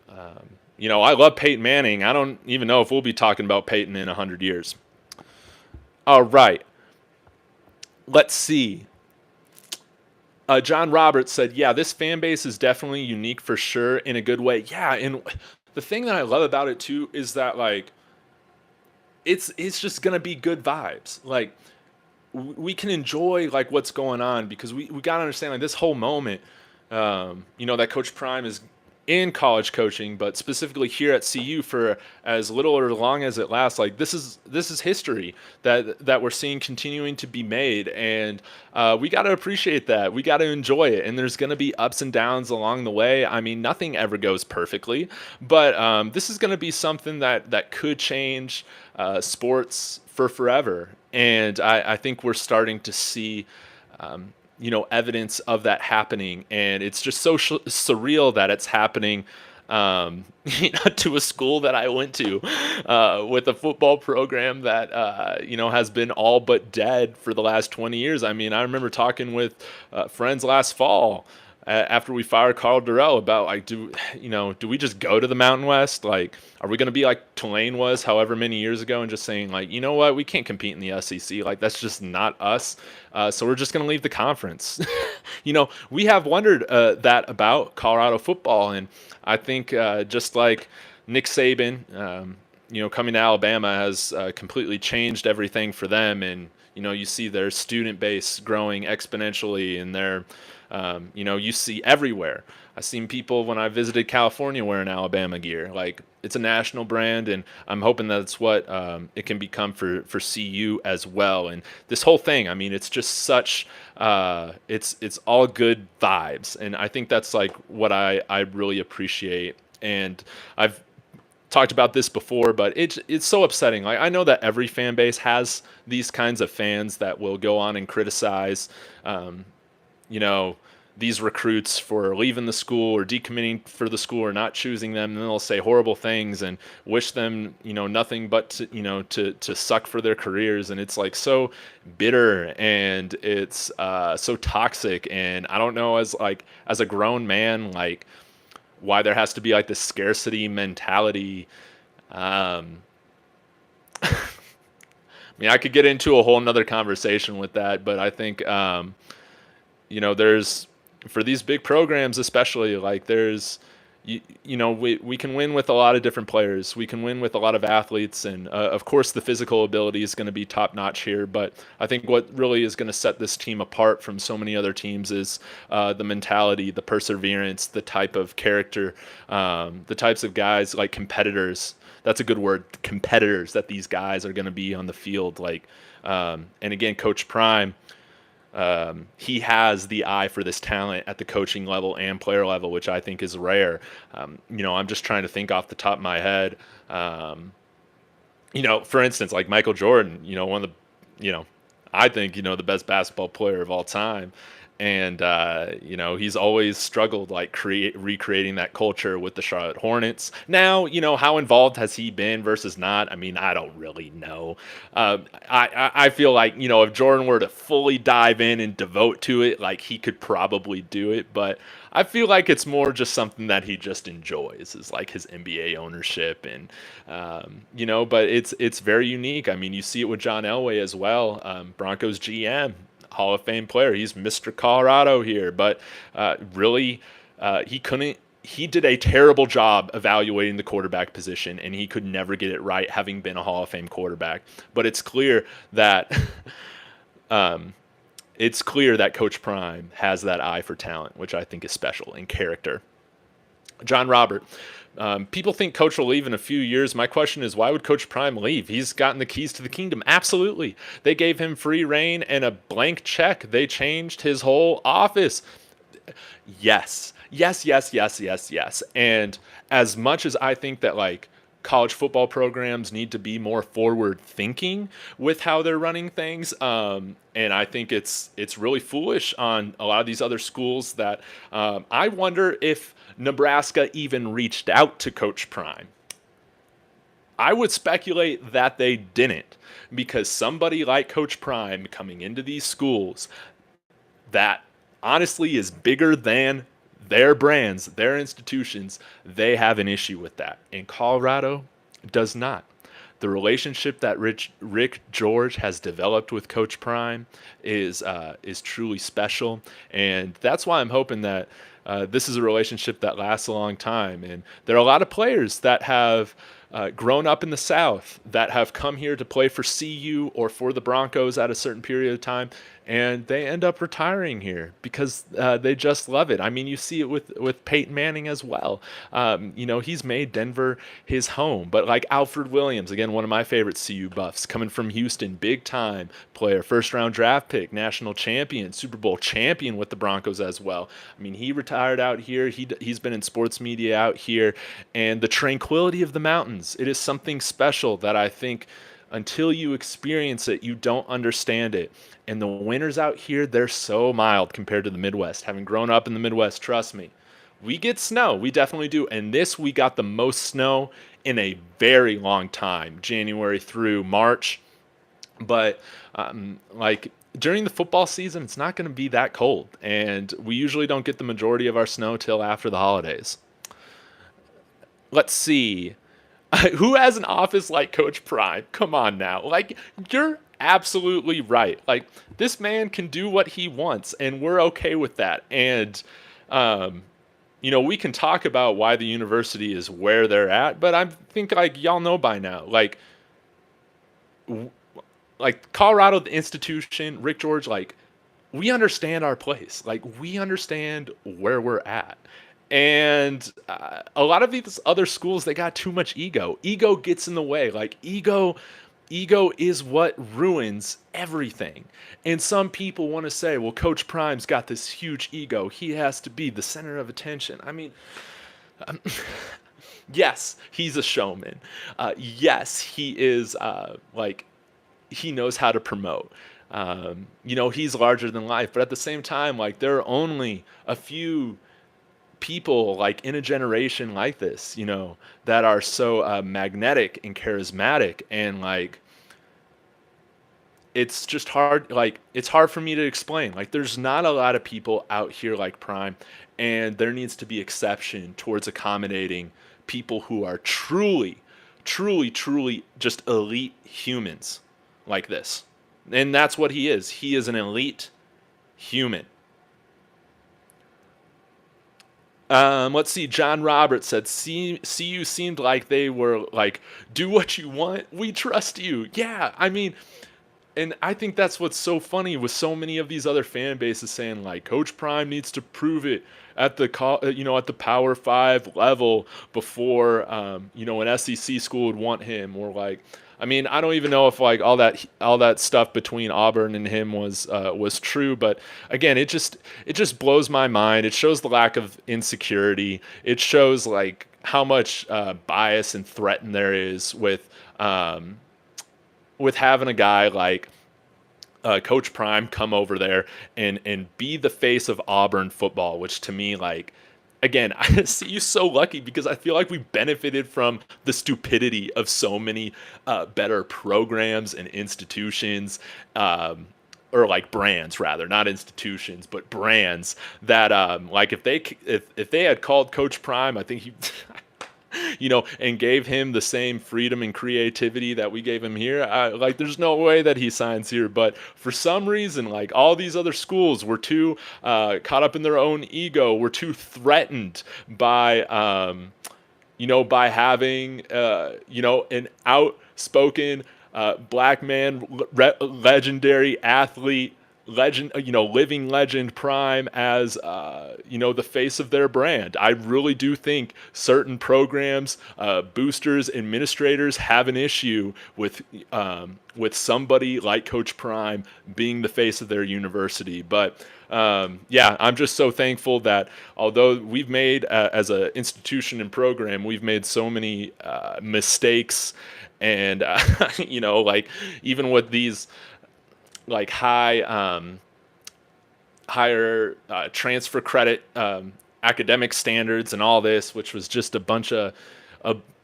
I love Peyton Manning. I don't even know if we'll be talking about Peyton in 100 years. All right. Let's see. John Roberts said, yeah, this fan base is definitely unique for sure in a good way. Yeah, and the thing that I love about it too is that, like, it's just going to be good vibes. Like, we can enjoy, like, what's going on, because we got to understand, like, this whole moment, that Coach Prime is in college coaching, but specifically here at CU for as little or long as it lasts. Like, this is history that we're seeing continuing to be made, and we got to appreciate that. We got to enjoy it, and there's going to be ups and downs along the way. I mean, nothing ever goes perfectly, but this is going to be something that could change sports for forever, and I think we're starting to see evidence of that happening, and it's just so surreal that it's happening to a school that I went to with a football program that has been all but dead for the last 20 years. I mean, I remember talking with friends last fall after we fired Carl Durrell about, like, do we just go to the Mountain West? Like, are we going to be like Tulane was however many years ago and just saying, like, you know what, we can't compete in the SEC. Like, that's just not us. So we're just going to leave the conference. We have wondered that about Colorado football. And I think just like Nick Saban, coming to Alabama has completely changed everything for them. And, you see their student base growing exponentially, and their you see everywhere. I've seen people when I visited California wearing Alabama gear. Like, it's a national brand, and I'm hoping that's what it can become for CU as well. And this whole thing, I mean, it's just such it's all good vibes, and I think that's like what I really appreciate. And I've talked about this before, but it's so upsetting. Like, I know that every fan base has these kinds of fans that will go on and criticize these recruits for leaving the school or decommitting for the school or not choosing them, and then they'll say horrible things and wish them nothing but to suck for their careers. And it's like so bitter, and it's so toxic. And I don't know, as a grown man, like, why there has to be like this scarcity mentality. mean, I could get into a whole nother conversation with that, but I think there's for these big programs, especially like we can win with a lot of different players. We can win with a lot of athletes, and of course, the physical ability is going to be top notch here. But I think what really is going to set this team apart from so many other teams is the mentality, the perseverance, the type of character, the types of guys like competitors. That's a good word, competitors that these guys are going to be on the field. And again, Coach Prime, he has the eye for this talent at the coaching level and player level, which I think is rare. I'm just trying to think off the top of my head. For instance, like Michael Jordan, one of the, I think, the best basketball player of all time. And, he's always struggled like recreating that culture with the Charlotte Hornets. Now, how involved has he been versus not? I mean, I don't really know. I feel like, if Jordan were to fully dive in and devote to it, like he could probably do it. But I feel like it's more just something that he just enjoys, is like his NBA ownership. And, but it's very unique. I mean, you see it with John Elway as well, Broncos GM. Hall of Fame player. He's Mr. Colorado here, but really, he couldn't. He did a terrible job evaluating the quarterback position, and he could never get it right, having been a Hall of Fame quarterback. But it's clear that Coach Prime has that eye for talent, which I think is special, and character. John Robert. People think Coach will leave in a few years. My question is, why would Coach Prime leave? He's gotten the keys to the kingdom. Absolutely. They gave him free reign and a blank check. They changed his whole office. Yes. Yes, yes, yes, yes, yes. And as much as I think that like college football programs need to be more forward thinking with how they're running things, and I think it's really foolish on a lot of these other schools that I wonder if Nebraska even reached out to Coach Prime. I would speculate that they didn't, because somebody like Coach Prime coming into these schools that honestly is bigger than their brands, their institutions, they have an issue with that. And Colorado does not. The relationship that Rick George has developed with Coach Prime is truly special, and that's why I'm hoping that this is a relationship that lasts a long time. And there are a lot of players that have grown up in the South that have come here to play for CU or for the Broncos at a certain period of time, and they end up retiring here because they just love it. I mean, you see it with Peyton Manning as well. He's made Denver his home. But like Alfred Williams, again, one of my favorite CU buffs, coming from Houston, big time player, first round draft pick, national champion, Super Bowl champion with the Broncos as well. I mean, he retired out here. He's been in sports media out here, and the tranquility of the mountains, it is something special that I think until you experience it, you don't understand it. And the winters out here, they're so mild compared to the Midwest. Having grown up in the Midwest, trust me, we get snow. We definitely do. And we got the most snow in a very long time, January through March. But during the football season, it's not going to be that cold. And we usually don't get the majority of our snow till after the holidays. Let's see. Who has an office like Coach Prime? Come on now. Like, you're absolutely right. Like, this man can do what he wants, and we're okay with that. And, we can talk about why the university is where they're at, but I think, like, y'all know by now. Like Colorado, the institution, Rick George, like, we understand our place. Like, we understand where we're at. And a lot of these other schools, they got too much ego. Ego gets in the way. Like, ego is what ruins everything. And some people want to say, well, Coach Prime's got this huge ego. He has to be the center of attention. I mean, yes, he's a showman. Yes, he is he knows how to promote. He's larger than life. But at the same time, like, there are only a few people like in a generation like this, that are so magnetic and charismatic, and like it's just hard. Like, it's hard for me to explain. Like, there's not a lot of people out here like Prime, and there needs to be exception towards accommodating people who are truly, truly, truly just elite humans. like this. And that's what he is. He is an elite human. Let's see. John Roberts said, "CU seemed like they were like, do what you want. We trust you." Yeah, I mean, and I think that's what's so funny with so many of these other fan bases saying like Coach Prime needs to prove it at the at the Power Five level before an SEC school would want him, or like, I mean, I don't even know if like all that stuff between Auburn and him was true, but again, it just blows my mind. It shows the lack of insecurity. It shows like how much bias and threat there is with having a guy like Coach Prime come over there and be the face of Auburn football, which to me, like, again, I see you so lucky because I feel like we benefited from the stupidity of so many better programs and institutions, or like brands rather, not institutions, but brands that like if they had called Coach Prime, I think he and gave him the same freedom and creativity that we gave him here. Like, there's no way that he signs here. But for some reason, like all these other schools were too caught up in their own ego, were too threatened by having, an outspoken black man, legendary athlete, living legend Prime as, the face of their brand. I really do think certain programs, boosters, administrators have an issue with somebody like Coach Prime being the face of their university. But I'm just so thankful that although we've made, as an institution and program, we've made so many mistakes, and like even with these like higher transfer credit academic standards and all this, which was just a bunch of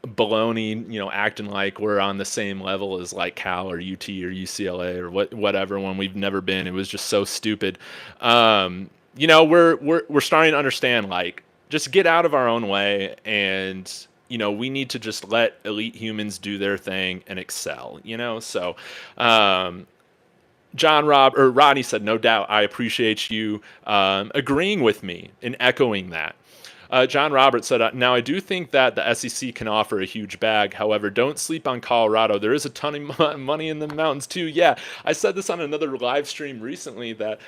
baloney, acting like we're on the same level as like Cal or UT or UCLA or whatever, when we've never been. It was just so stupid. We're starting to understand, like, just get out of our own way, and we need to just let elite humans do their thing and excel. So Rodney said, "No doubt, I appreciate you agreeing with me and echoing that." John Roberts said, "Now I do think that the SEC can offer a huge bag. However, don't sleep on Colorado. There is a ton of money in the mountains too." Yeah, I said this on another live stream recently that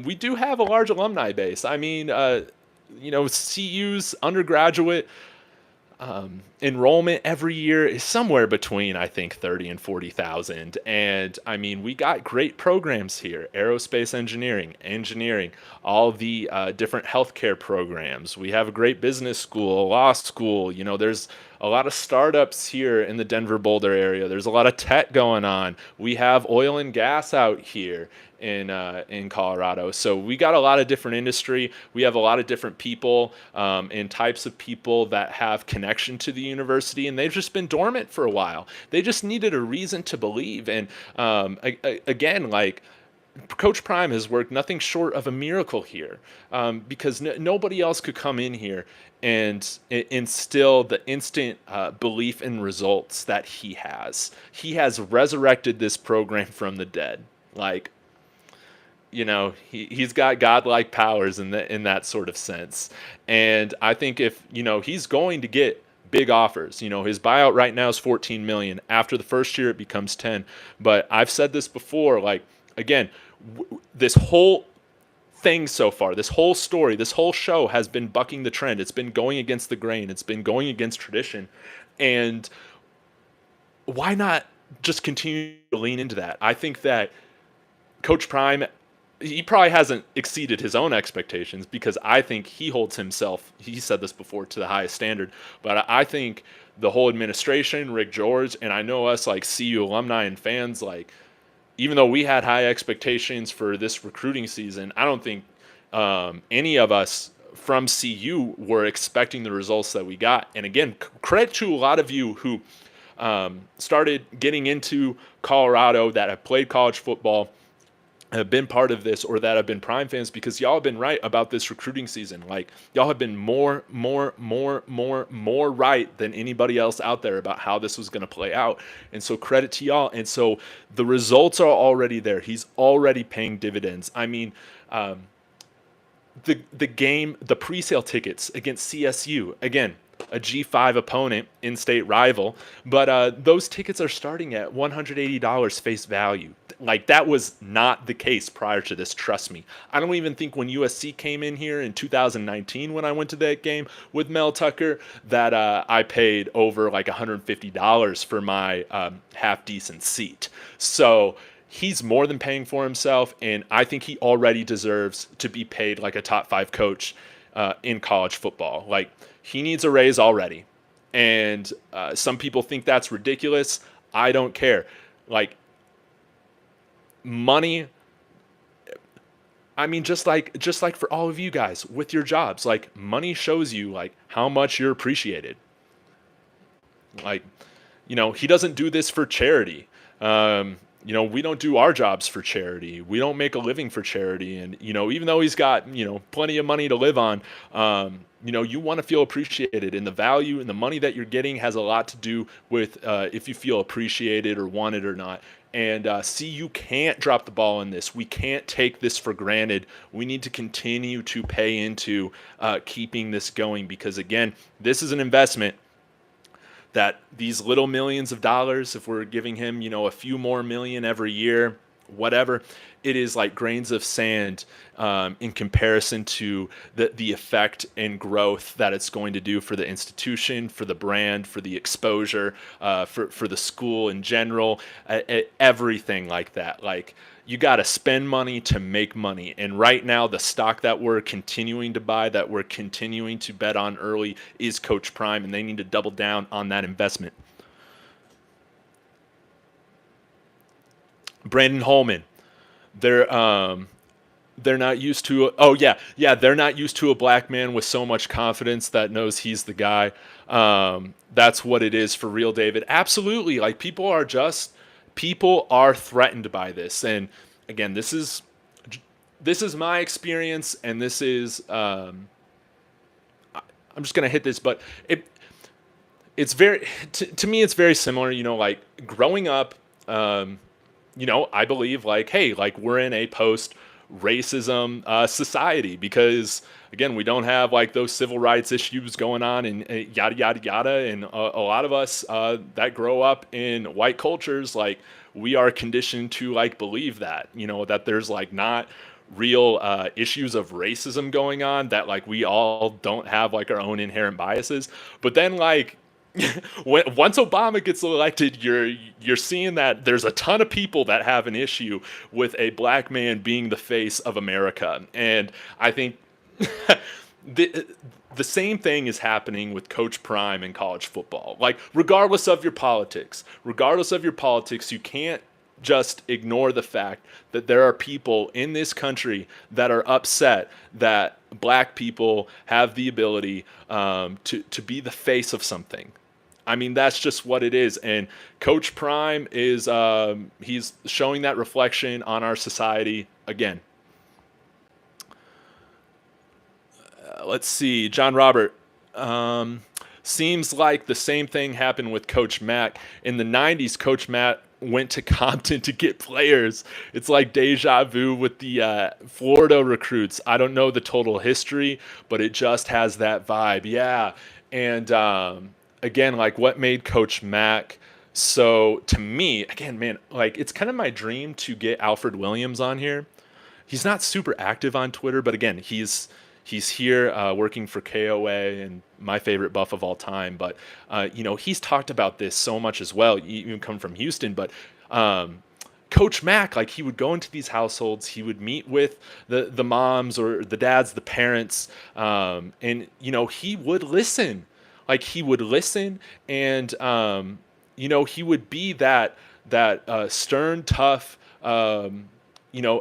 we do have a large alumni base. I mean, CU's undergraduate enrollment every year is somewhere between, I think, 30 and 40,000. And I mean, we got great programs here: aerospace engineering, all the different healthcare programs. We have a great business school, a law school. There's a lot of startups here in the Denver Boulder area. There's a lot of tech going on. We have oil and gas out here in Colorado. So we got a lot of different industry. We have a lot of different people and types of people that have connection to the university, and they've just been dormant for a while. They just needed a reason to believe. And again, like, Coach Prime has worked nothing short of a miracle here, because nobody else could come in here and instill the instant belief in results that he has. He has resurrected this program from the dead. Like, he's got godlike powers in that sort of sense. And I think if, he's going to get big offers. His buyout right now is $14 million. After the first year, it becomes 10. But I've said this before, like, again, this whole thing so far, this whole story, this whole show has been bucking the trend. It's been going against the grain. It's been going against tradition. And why not just continue to lean into that? I think that Coach Prime, he probably hasn't exceeded his own expectations, because I think he holds himself, he said this before, to the highest standard. But I think the whole administration, Rick George, and I know us like CU alumni and fans, like, even though we had high expectations for this recruiting season, I don't think any of us from CU were expecting the results that we got. And again, credit to a lot of you who started getting into Colorado, that have played college football, have been part of this or that have been Prime fans, because y'all have been right about this recruiting season. Like, y'all have been more right than anybody else out there about how this was going to play out. And so credit to y'all. And so the results are already there. He's already paying dividends. I mean, the game, the pre-sale tickets against CSU, again, a G5 opponent, in-state rival, but those tickets are starting at $180 face value. Like, that was not the case prior to this, trust me. I don't even think when USC came in here in 2019, when I went to that game with Mel Tucker, that I paid over like $150 for my half-decent seat. So he's more than paying for himself, and I think he already deserves to be paid like a top 5 coach in college football. Like, he needs a raise already. And some people think that's ridiculous. I don't care. Like, money, I mean, just like for all of you guys with your jobs, like, money shows you like how much you're appreciated. Like, he doesn't do this for charity. We don't do our jobs for charity. We don't make a living for charity. And, even though he's got, plenty of money to live on, you want to feel appreciated. And the value and the money that you're getting has a lot to do with if you feel appreciated or wanted or not. And you can't drop the ball in this. We can't take this for granted. We need to continue to pay into keeping this going, because, again, this is an investment that these little millions of dollars, if we're giving him, a few more million every year, whatever, it is like grains of sand in comparison to the effect and growth that it's going to do for the institution, for the brand, for the exposure, for the school in general, everything like that. Like, you got to spend money to make money. And right now, the stock that we're continuing to buy, that we're continuing to bet on early, is Coach Prime, and they need to double down on that investment. Brandon Holman, they're not used to. Oh yeah, they're not used to a black man with so much confidence that knows he's the guy. That's what it is for real, David. Absolutely. Like, people are threatened by this. And again, this is my experience, and this is I'm just gonna hit this, but it's very to me it's very similar. Like, growing up, I believe, like, hey, like, we're in a post racism society, because, again, we don't have like those civil rights issues going on, and yada yada yada. And a lot of us that grow up in white cultures, like, we are conditioned to like believe that that there's like not real issues of racism going on, that like we all don't have like our own inherent biases. But then, like, once Obama gets elected, you're seeing that there's a ton of people that have an issue with a black man being the face of America. And I think the same thing is happening with Coach Prime in college football. Like, regardless of your politics, you can't just ignore the fact that there are people in this country that are upset that black people have the ability to be the face of something. I mean, that's just what it is. And Coach Prime is he's showing that reflection on our society again. Let's see, John Robert. Seems like the same thing happened with Coach Mack. In the 90s, Coach Mack went to Compton to get players. It's like deja vu with the Florida recruits. I don't know the total history, but it just has that vibe. Yeah. And again, like, what made Coach Mack so, to me, again, man, like, it's kind of my dream to get Alfred Williams on here. He's not super active on Twitter, but again, he's here working for KOA and my favorite Buff of all time. But, he's talked about this so much as well. You come from Houston, but Coach Mack, like, he would go into these households, he would meet with the moms or the dads, the parents, and, he would listen. Like, he would listen, and, he would be that stern, tough,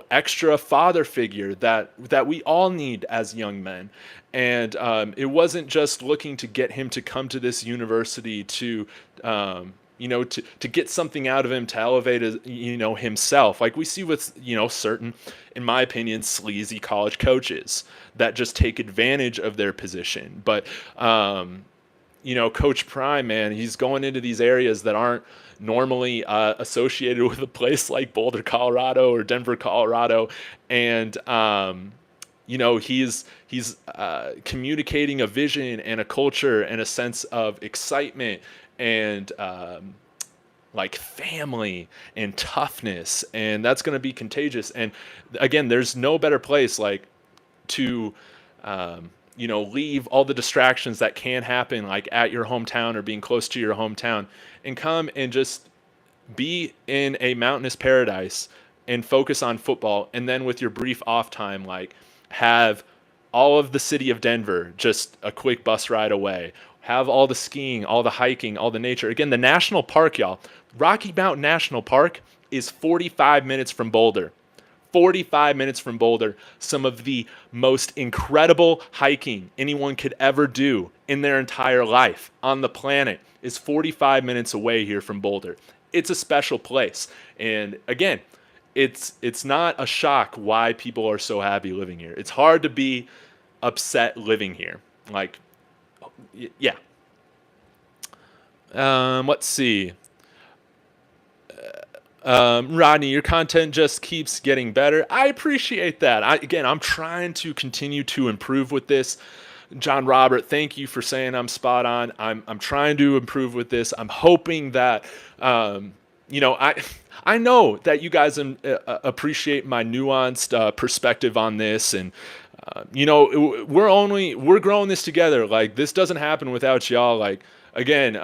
extra father figure that we all need as young men. And it wasn't just looking to get him to come to this university to to get something out of him to elevate himself, like we see with certain, in my opinion, sleazy college coaches that just take advantage of their position. But Coach Prime, man, he's going into these areas that aren't normally associated with a place like Boulder, Colorado, or Denver, Colorado, and he's communicating a vision and a culture and a sense of excitement and like family and toughness, and that's going to be contagious. And again, there's no better place like to leave all the distractions that can happen like at your hometown or being close to your hometown, and come and just be in a mountainous paradise and focus on football. And then with your brief off time, like have all of the city of Denver just a quick bus ride away. Have all the skiing, all the hiking, all the nature. Again, the national park, y'all. Rocky Mountain National Park is 45 minutes from Boulder. 45 minutes from Boulder. Some of the most incredible hiking anyone could ever do in their entire life on the planet is 45 minutes away here from Boulder. It's a special place. And again, it's not a shock why people are so happy living here. It's hard to be upset living here. Like, yeah. Let's see. Rodney, your content just keeps getting better. I appreciate that. I'm trying to continue to improve with this. John Robert, thank you for saying I'm spot on. I'm trying to improve with this. I'm hoping that, I know that you guys appreciate my nuanced perspective on this, and we're growing this together. Like, this doesn't happen without y'all. Like, again,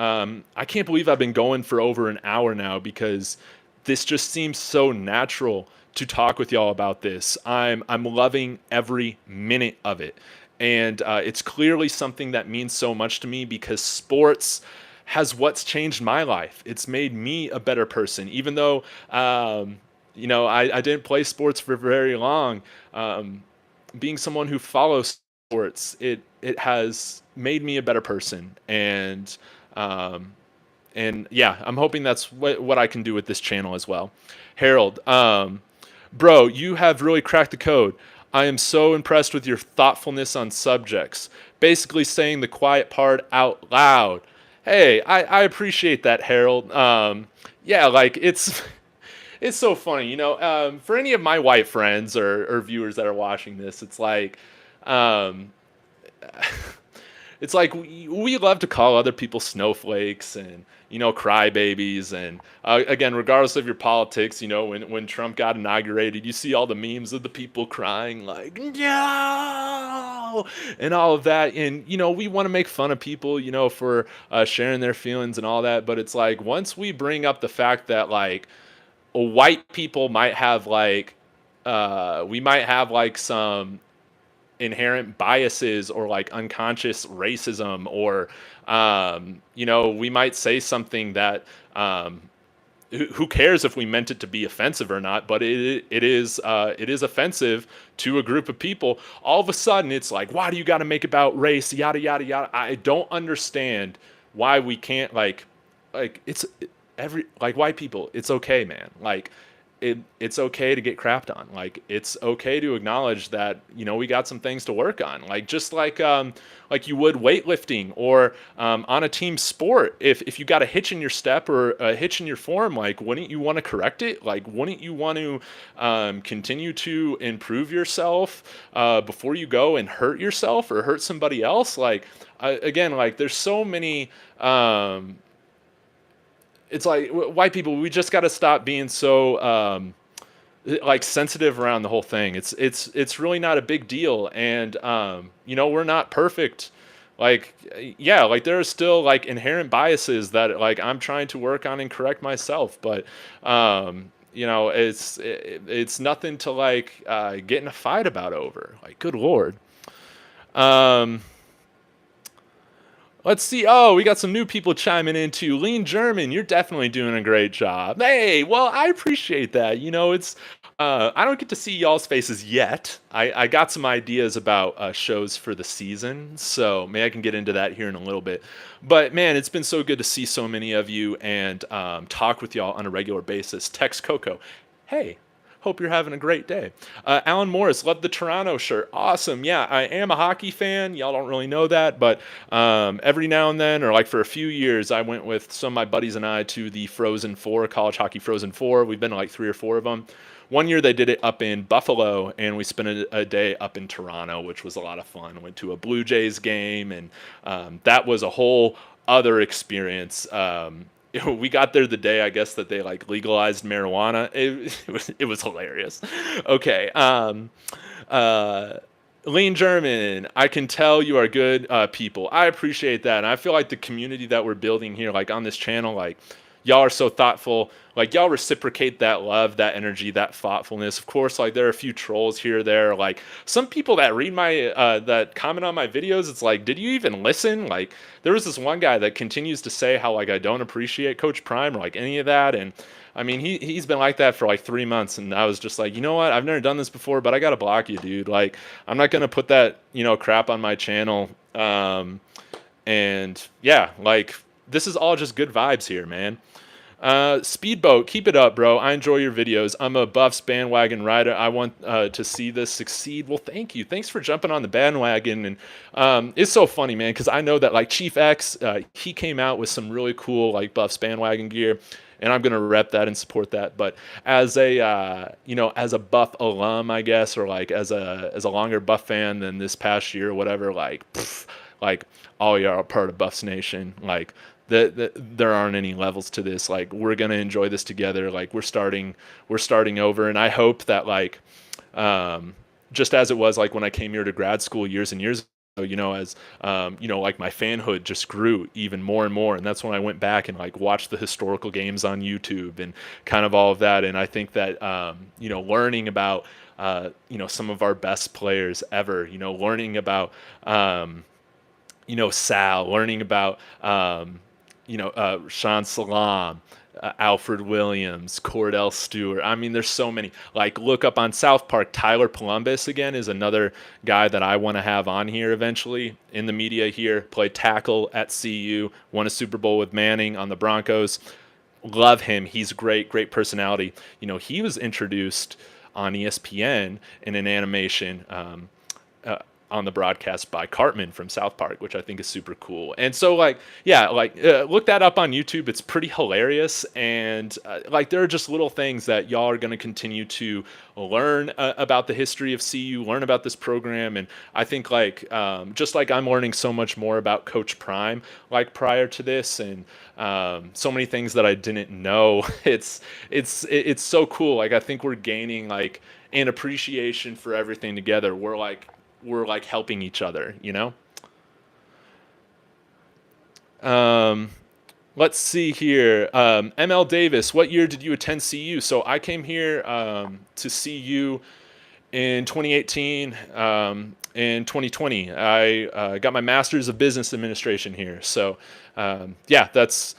I can't believe I've been going for over an hour now, because this just seems so natural to talk with y'all about this. I'm loving every minute of it. And it's clearly something that means so much to me, because sports has what's changed my life. It's made me a better person. Even though, I didn't play sports for very long, being someone who follows sports, it has made me a better person. And yeah, I'm hoping that's what I can do with this channel as well. Harold, bro, you have really cracked the code. I am so impressed with your thoughtfulness on subjects. Basically saying the quiet part out loud. Hey, I appreciate that, Harold. Yeah, like it's so funny, for any of my white friends or viewers that are watching this, it's like, we love to call other people snowflakes and, crybabies. And again, regardless of your politics, when Trump got inaugurated, you see all the memes of the people crying like, no, and all of that. And, we want to make fun of people, for sharing their feelings and all that. But it's like, once we bring up the fact that like white people might have like, we might have like some inherent biases or like unconscious racism, or we might say something that who cares if we meant it to be offensive or not, but it is offensive to a group of people. All of a sudden it's like, why do you got to make about race, yada yada yada. I don't understand why we can't like it's every, like, white people, it's okay, man. Like, it's okay to get crapped on. Like, it's okay to acknowledge that, we got some things to work on. Like, just like you would weightlifting or on a team sport. If you got a hitch in your step or a hitch in your form, like, wouldn't you want to correct it? Like, wouldn't you want to continue to improve yourself before you go and hurt yourself or hurt somebody else? Like, again, like, there's so many it's like white people, we just got to stop being so like sensitive around the whole thing. It's really not a big deal. And we're not perfect. Like, yeah, like there are still like inherent biases that like I'm trying to work on and correct myself. But it's nothing to like get in a fight about over. Like, good Lord. Let's see. Oh, we got some new people chiming in too. Lean German, you're definitely doing a great job. Hey, well, I appreciate that. It's I don't get to see y'all's faces yet. I got some ideas about shows for the season, so maybe I can get into that here in a little bit. But man, it's been so good to see so many of you and talk with y'all on a regular basis. Text Coco, hey, hope you're having a great day. Alan Morris, love the Toronto shirt. Awesome. Yeah, I am a hockey fan. Y'all don't really know that, but every now and then, or like for a few years, I went with some of my buddies and I to the Frozen Four, college hockey Frozen Four. We've been to like 3 or 4 of them. One year they did it up in Buffalo, and we spent a day up in Toronto, which was a lot of fun. Went to a Blue Jays game, and that was a whole other experience. We got there the day, I guess, that they like legalized marijuana. It was hilarious. Okay. Uh, Lean German, I can tell you are good people. I appreciate that, and I feel like the community that we're building here, like on this channel, like y'all are so thoughtful. Like y'all reciprocate that love, that energy, that thoughtfulness. Of course, like there are a few trolls here or there. Like some people that read my that comment on my videos, it's like, did you even listen? Like there was this one guy that continues to say how like I don't appreciate Coach Prime or like any of that, and I mean, he's been like that for like 3 months, and I was just like, you know what? I've never done this before, but I gotta block you, dude. Like, I'm not gonna put that crap on my channel. And yeah, like this is all just good vibes here, man. Speedboat, keep it up, bro. I enjoy your videos. I'm a Buffs bandwagon rider. I want to see this succeed. Well, thank you. Thanks for jumping on the bandwagon. And it's so funny, man, because I know that like Chief X, he came out with some really cool like Buffs bandwagon gear, and I'm gonna rep that and support that. But as a as a Buff alum, I guess, or like as a longer Buff fan than this past year or whatever, like all y'all are part of Buffs Nation, like. There aren't any levels to this. Like we're gonna enjoy this together. Like we're starting over, and I hope that like just as it was like when I came here to grad school years and years ago, as like my fanhood just grew even more and more, and that's when I went back and like watched the historical games on YouTube and kind of all of that. And I think that learning about some of our best players ever, learning about Sal, learning about Sean Salam, Alfred Williams, Cordell Stewart. I mean, there's so many. Like, look up on South Park. Tyler Columbus, again, is another guy that I want to have on here eventually in the media here. Played tackle at CU, won a Super Bowl with Manning on the Broncos. Love him. He's great, great personality. He was introduced on ESPN in an animation on the broadcast by Cartman from South Park, which I think is super cool. And so look that up on YouTube. It's pretty hilarious. And there are just little things that y'all are going to continue to learn about the history of CU, learn about this program. And I think just like I'm learning so much more about Coach Prime, like prior to this, and so many things that I didn't know. It's so cool. Like I think we're gaining like an appreciation for everything together. We're helping each other, Let's see here. ML Davis, what year did you attend CU? So I came here to CU in 2018 and 2020. I got my master's of business administration here. So that's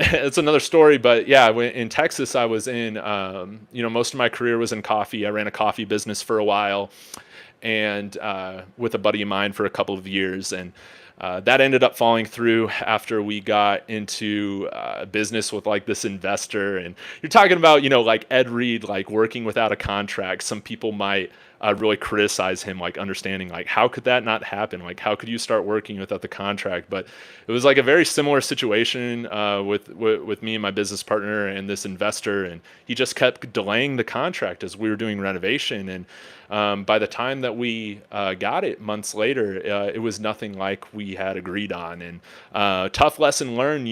it's another story. But yeah, in Texas, I was in most of my career was in coffee. I ran a coffee business for a while, and with a buddy of mine for a couple of years, and that ended up falling through after we got into business with like this investor. And you're talking about like Ed Reed, like working without a contract. Some people might really criticize him, like understanding like how could that not happen, like how could you start working without the contract. But it was like a very similar situation with me and my business partner and this investor, and he just kept delaying the contract as we were doing renovation. And by the time that we got it months later, it was nothing like we had agreed on. And tough lesson learned.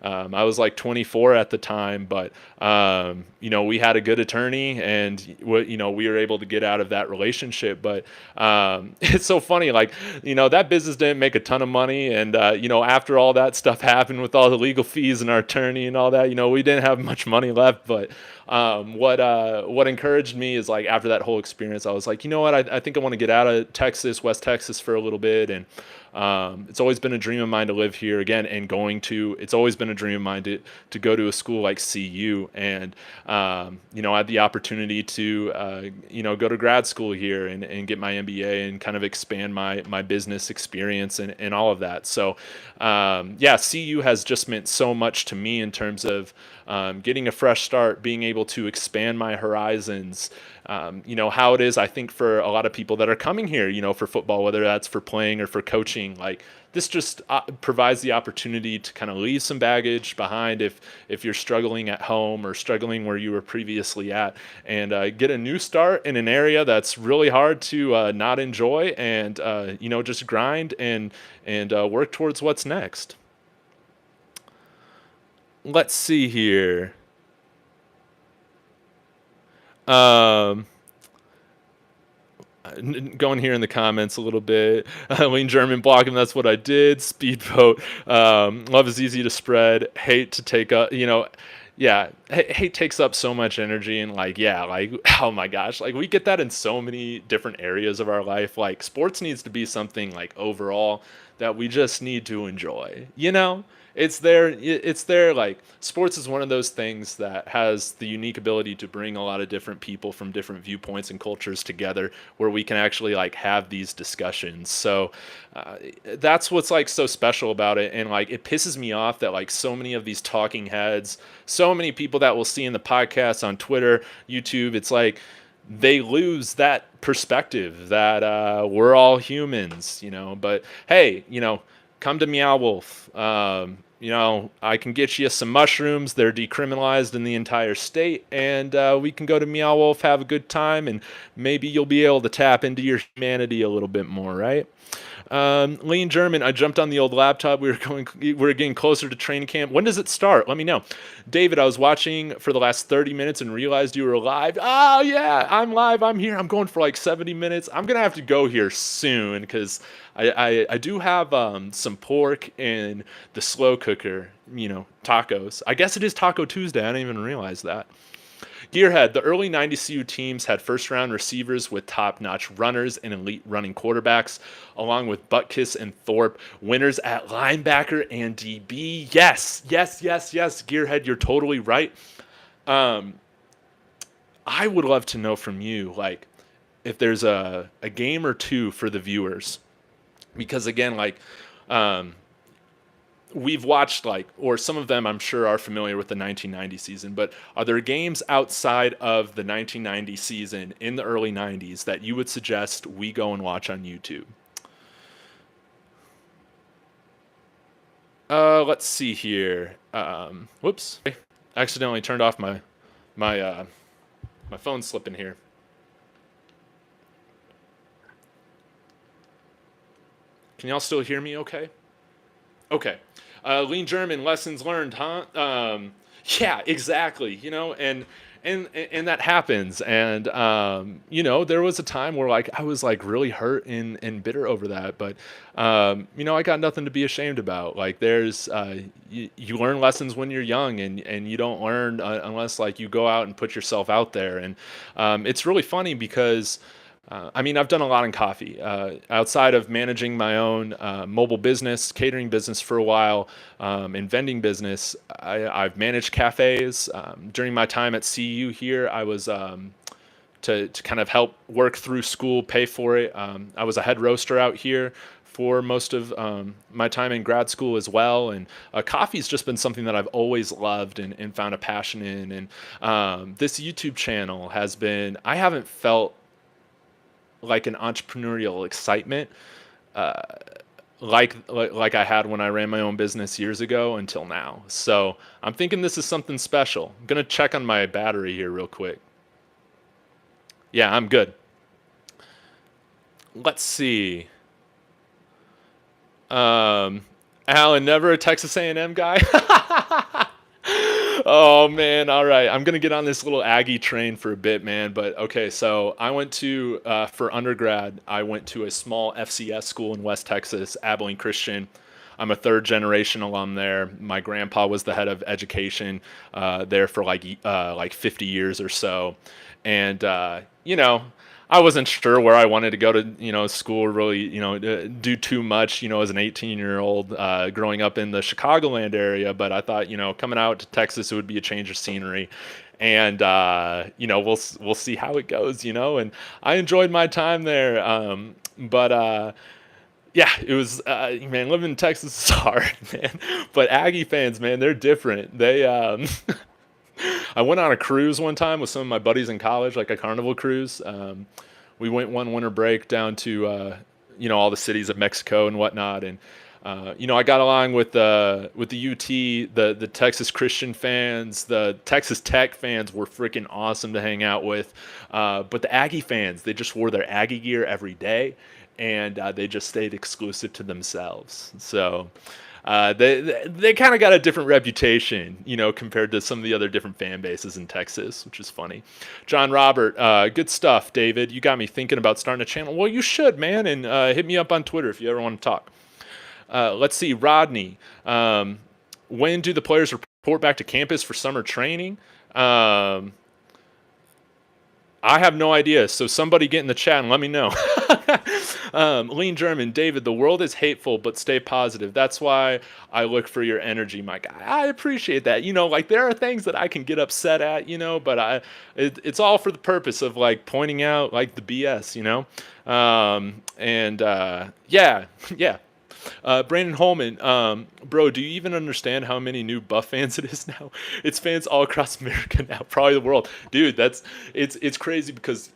I was like 24 at the time, but we had a good attorney, and we were able to get out of that relationship. But it's so funny, like that business didn't make a ton of money, and after all that stuff happened with all the legal fees and our attorney and all that, we didn't have much money left. But What encouraged me is like after that whole experience, I was like, you know what, I think I want to get out of Texas, West Texas for a little bit, and it's always been a dream of mine to live here again, and it's always been a dream of mine to go to a school like CU, and I had the opportunity to go to grad school here and get my MBA and kind of expand my business experience and all of that. So yeah, CU has just meant so much to me in terms of getting a fresh start, being able to expand my horizons. How it is, I think, for a lot of people that are coming here, for football, whether that's for playing or for coaching, like this just provides the opportunity to kind of leave some baggage behind if you're struggling at home or struggling where you were previously at, and get a new start in an area that's really hard to not enjoy, and just grind and work towards what's next. Let's see here. Um, Going here in the comments a little bit. Lean German blocking. That's what I did. Speedboat. Love is easy to spread. Hate to take up. Yeah. Hate takes up so much energy, and like, yeah, like, oh my gosh, like we get that in so many different areas of our life. Like sports needs to be something like overall that we just need to enjoy. It's there. Like sports is one of those things that has the unique ability to bring a lot of different people from different viewpoints and cultures together, where we can actually like have these discussions. So that's what's like so special about it, and like it pisses me off that like so many of these talking heads, so many people that we'll see in the podcast on Twitter, YouTube, it's like they lose that perspective that we're all humans. But hey, come to Meow Wolf. I can get you some mushrooms. They're decriminalized in the entire state, and we can go to Meow Wolf, have a good time, and maybe you'll be able to tap into your humanity a little bit more, right? Lean German, I jumped on the old laptop. We were getting closer to training camp. When does it start? Let me know. David, I was watching for the last 30 minutes and realized you were live. Oh yeah, I'm live. I'm here. I'm going for like 70 minutes. I'm gonna have to go here soon because I do have some pork in the slow cooker. Tacos. I guess it is Taco Tuesday. I didn't even realize that. Gearhead, the early 90s CU teams had first-round receivers with top-notch runners and elite running quarterbacks, along with Butkus and Thorpe, winners at linebacker and DB. Yes, yes, yes, yes, Gearhead, you're totally right. Um, I would love to know from you, like, if there's a game or two for the viewers. Because, again, like, um, we've watched or some of them I'm sure are familiar with the 1990 season, but are there games outside of the 1990 season in the early 90s that you would suggest we go and watch on YouTube? Let's see here. Whoops. Accidentally turned off my my phone slipping here. Can y'all still hear me okay? Okay. Lean German lessons learned, huh? Yeah, exactly. And that happens. And there was a time where like I was like really hurt and bitter over that. But I got nothing to be ashamed about. Like there's you learn lessons when you're young, and you don't learn unless like you go out and put yourself out there. And it's really funny because I've done a lot in coffee. Outside of managing my own mobile business, catering business for a while, and vending business, I've managed cafes. During my time at CU here, I was to kind of help work through school, pay for it. I was a head roaster out here for most of my time in grad school as well. And coffee's just been something that I've always loved and found a passion in. And this YouTube channel has been, I haven't felt like an entrepreneurial excitement like I had when I ran my own business years ago until now. So I'm thinking this is something special. I'm gonna check on my battery here real quick. Yeah, I'm good. Let's see. Alan, never a Texas A&M guy. Oh man, all right. I'm gonna get on this little Aggie train for a bit, man. But okay, so I went to for undergrad. I went to a small FCS school in West Texas, Abilene Christian. I'm a third generation alum there. My grandpa was the head of education there for like 50 years or so, and I wasn't sure where I wanted to go to, school, really, do too much, as an 18-year-old growing up in the Chicagoland area. But I thought, coming out to Texas, it would be a change of scenery, and we'll see how it goes, And I enjoyed my time there, but yeah, it was man, living in Texas is hard, man. But Aggie fans, man, they're different. I went on a cruise one time with some of my buddies in college, like a carnival cruise. We went one winter break down to all the cities of Mexico and whatnot, and I got along with the UT, the Texas Christian fans, the Texas Tech fans were freaking awesome to hang out with, but the Aggie fans, they just wore their Aggie gear every day, and they just stayed exclusive to themselves. So they kind of got a different reputation, compared to some of the other different fan bases in Texas, which is funny. John Robert, good stuff, David. You got me thinking about starting a channel. Well, you should, man, and hit me up on Twitter if you ever want to talk. Let's see, Rodney. When do the players report back to campus for summer training? I have no idea, so somebody get in the chat and let me know. Lean German, David, the world is hateful, but stay positive. That's why I look for your energy, my guy. I appreciate that. Like there are things that I can get upset at, but it's all for the purpose of like pointing out like the BS, yeah, yeah. Brandon Holman, bro, do you even understand how many new Buff fans it is now? It's fans all across America now, probably the world, dude. It's crazy because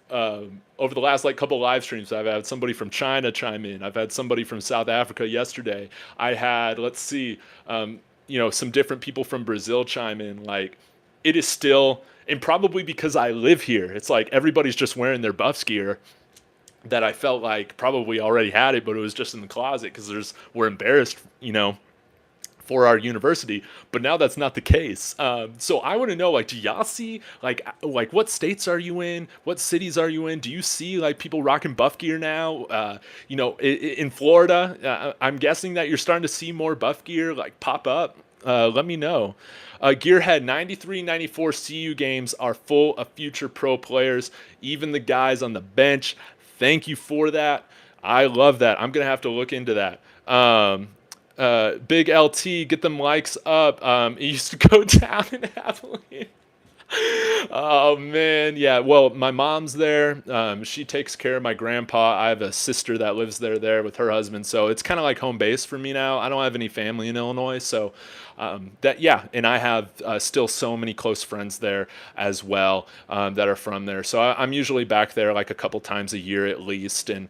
over the last like couple live streams, I've had somebody from China chime in. I've had somebody from South Africa yesterday. I had some different people from Brazil chime in. Like it is still, and probably because I live here, it's like everybody's just wearing their Buffs gear that I felt like probably already had it, but it was just in the closet because we're embarrassed, for our university. But now that's not the case. So I want to know, like, do y'all see like what states are you in? What cities are you in? Do you see like people rocking Buff gear now? In Florida, I'm guessing that you're starting to see more Buff gear like pop up. Let me know. Gearhead 93, 94 CU games are full of future pro players, even the guys on the bench. Thank you for that. I love that. I'm going to have to look into that. Big LT, get them likes up. It used to go down in Abilene. Oh man, yeah. Well, my mom's there. She takes care of my grandpa. I have a sister that lives there with her husband, so it's kind of like home base for me now. I don't have any family in Illinois, so and I have still so many close friends there as well that are from there. So I'm usually back there like a couple times a year at least, and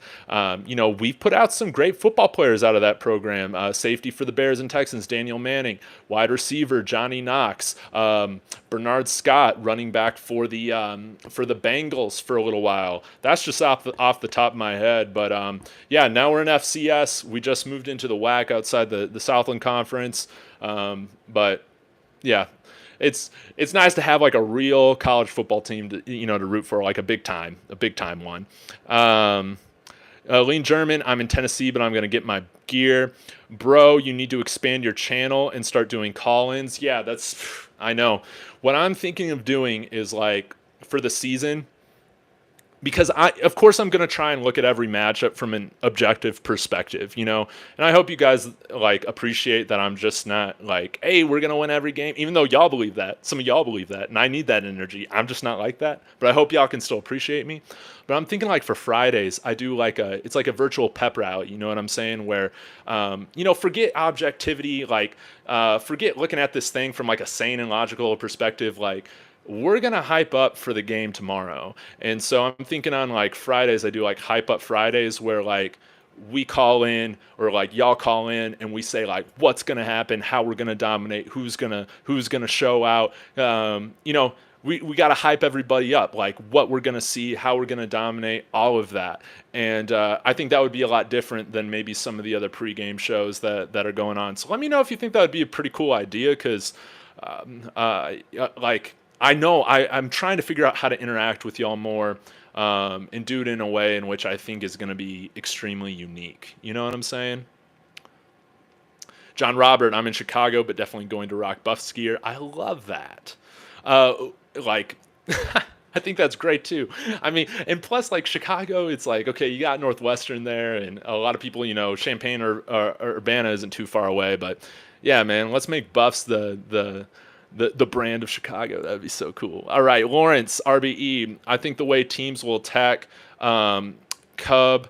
we've put out some great football players out of that program. Safety for the Bears and Texans, Daniel Manning. Wide receiver, Johnny Knox. Bernard Scott, running back for the Bengals for a little while. That's just off the top of my head, but now we're in FCS. We just moved into the WAC outside the Southland Conference, but yeah, it's nice to have like a real college football team to root for, like a big time one. Lean German, I'm in Tennessee, but I'm going to get my gear. Bro, you need to expand your channel and start doing call-ins. Yeah, I know. What I'm thinking of doing is like for the season, because of course I'm going to try and look at every matchup from an objective perspective, and I hope you guys like appreciate that I'm just not like, hey, we're going to win every game, even though y'all believe that. Some of y'all believe that, and I need that energy. I'm just not like that, but I hope y'all can still appreciate me. But I'm thinking like for Fridays, I do it's like a virtual pep rally, you know what I'm saying? Where, forget objectivity, like forget looking at this thing from like a sane and logical perspective, like, we're going to hype up for the game tomorrow. And so I'm thinking on like Fridays, I do like hype up Fridays where like we call in or like y'all call in and we say like what's going to happen, how we're going to dominate, who's going to show out. We got to hype everybody up, like what we're going to see, how we're going to dominate, all of that. And I think that would be a lot different than maybe some of the other pregame shows that are going on. So let me know if you think that would be a pretty cool idea, because I know I'm trying to figure out how to interact with y'all more and do it in a way in which I think is going to be extremely unique. You know what I'm saying? John Robert, I'm in Chicago, but definitely going to rock Buffs gear. I love that. Uh, like, I think that's great too. I mean, and plus, like Chicago, it's like okay, you got Northwestern there, and a lot of people, Champaign or Urbana isn't too far away, but yeah, man, let's make Buffs the brand of Chicago. That'd be so cool. All right, Lawrence RBE. I think the way teams will attack Cub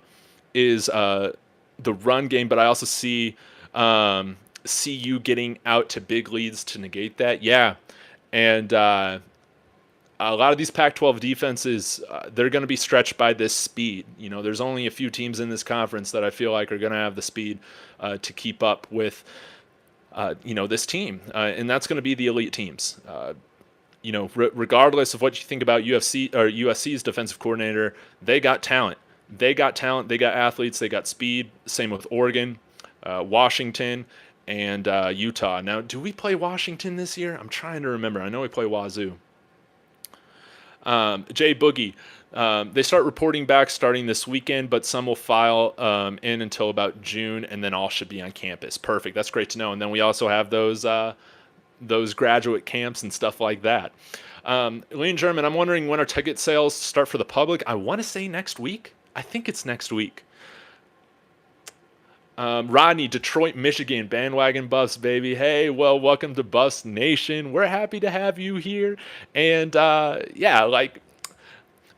is the run game, but I also see you getting out to big leads to negate that. Yeah, and a lot of these Pac-12 defenses, they're going to be stretched by this speed. There's only a few teams in this conference that I feel like are going to have the speed to keep up with, this team, and that's going to be the elite teams. Regardless of what you think about USC's defensive coordinator, they got talent. They got athletes. They got speed. Same with Oregon, Washington, and Utah. Now, do we play Washington this year? I'm trying to remember. I know we play Wazoo. Jay Boogie, they start reporting back starting this weekend, but some will file in until about June, and then all should be on campus. Perfect. That's great to know. And then we also have those graduate camps and stuff like that. Lean German, I'm wondering when our ticket sales start for the public. I want to say next week. I think it's next week. Rodney, Detroit, Michigan, bandwagon Buffs, baby. Hey, well, welcome to Buffs Nation. We're happy to have you here. And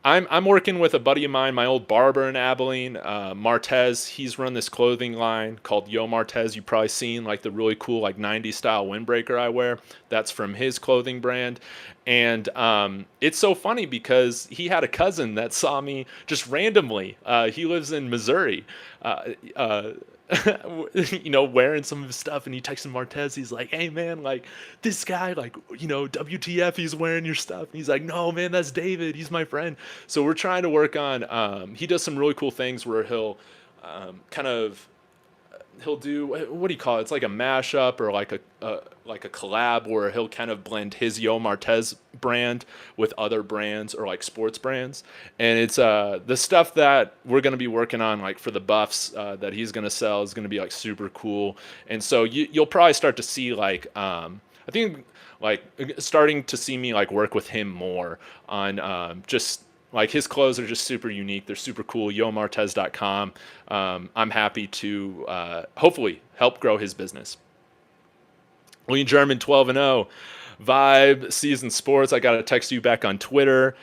I'm working with a buddy of mine, my old barber in Abilene, Martez. He's run this clothing line called Yo Martez. You've probably seen like the really cool like 90s style windbreaker I wear. That's from his clothing brand. And it's so funny because he had a cousin that saw me just randomly. He lives in Missouri. Wearing some of his stuff, and he texted Martez. He's like, "Hey man, like this guy, like WTF? He's wearing your stuff." And he's like, "No man, that's David. He's my friend." So we're trying to work on. He does some really cool things where he'll do what do you call it? It's like a mashup or like a collab where he'll kind of blend his Yo Martez brand with other brands or like sports brands, and it's the stuff that we're going to be working on like for the Buffs that he's going to sell is going to be like super cool. And so you'll probably start to see like I think like starting to see me like work with him more on just like his clothes are just super unique. They're super cool. YoMartez.com. I'm happy to hopefully help grow his business. Lean German 12-0. Vibe Season Sports. I got to text you back on Twitter.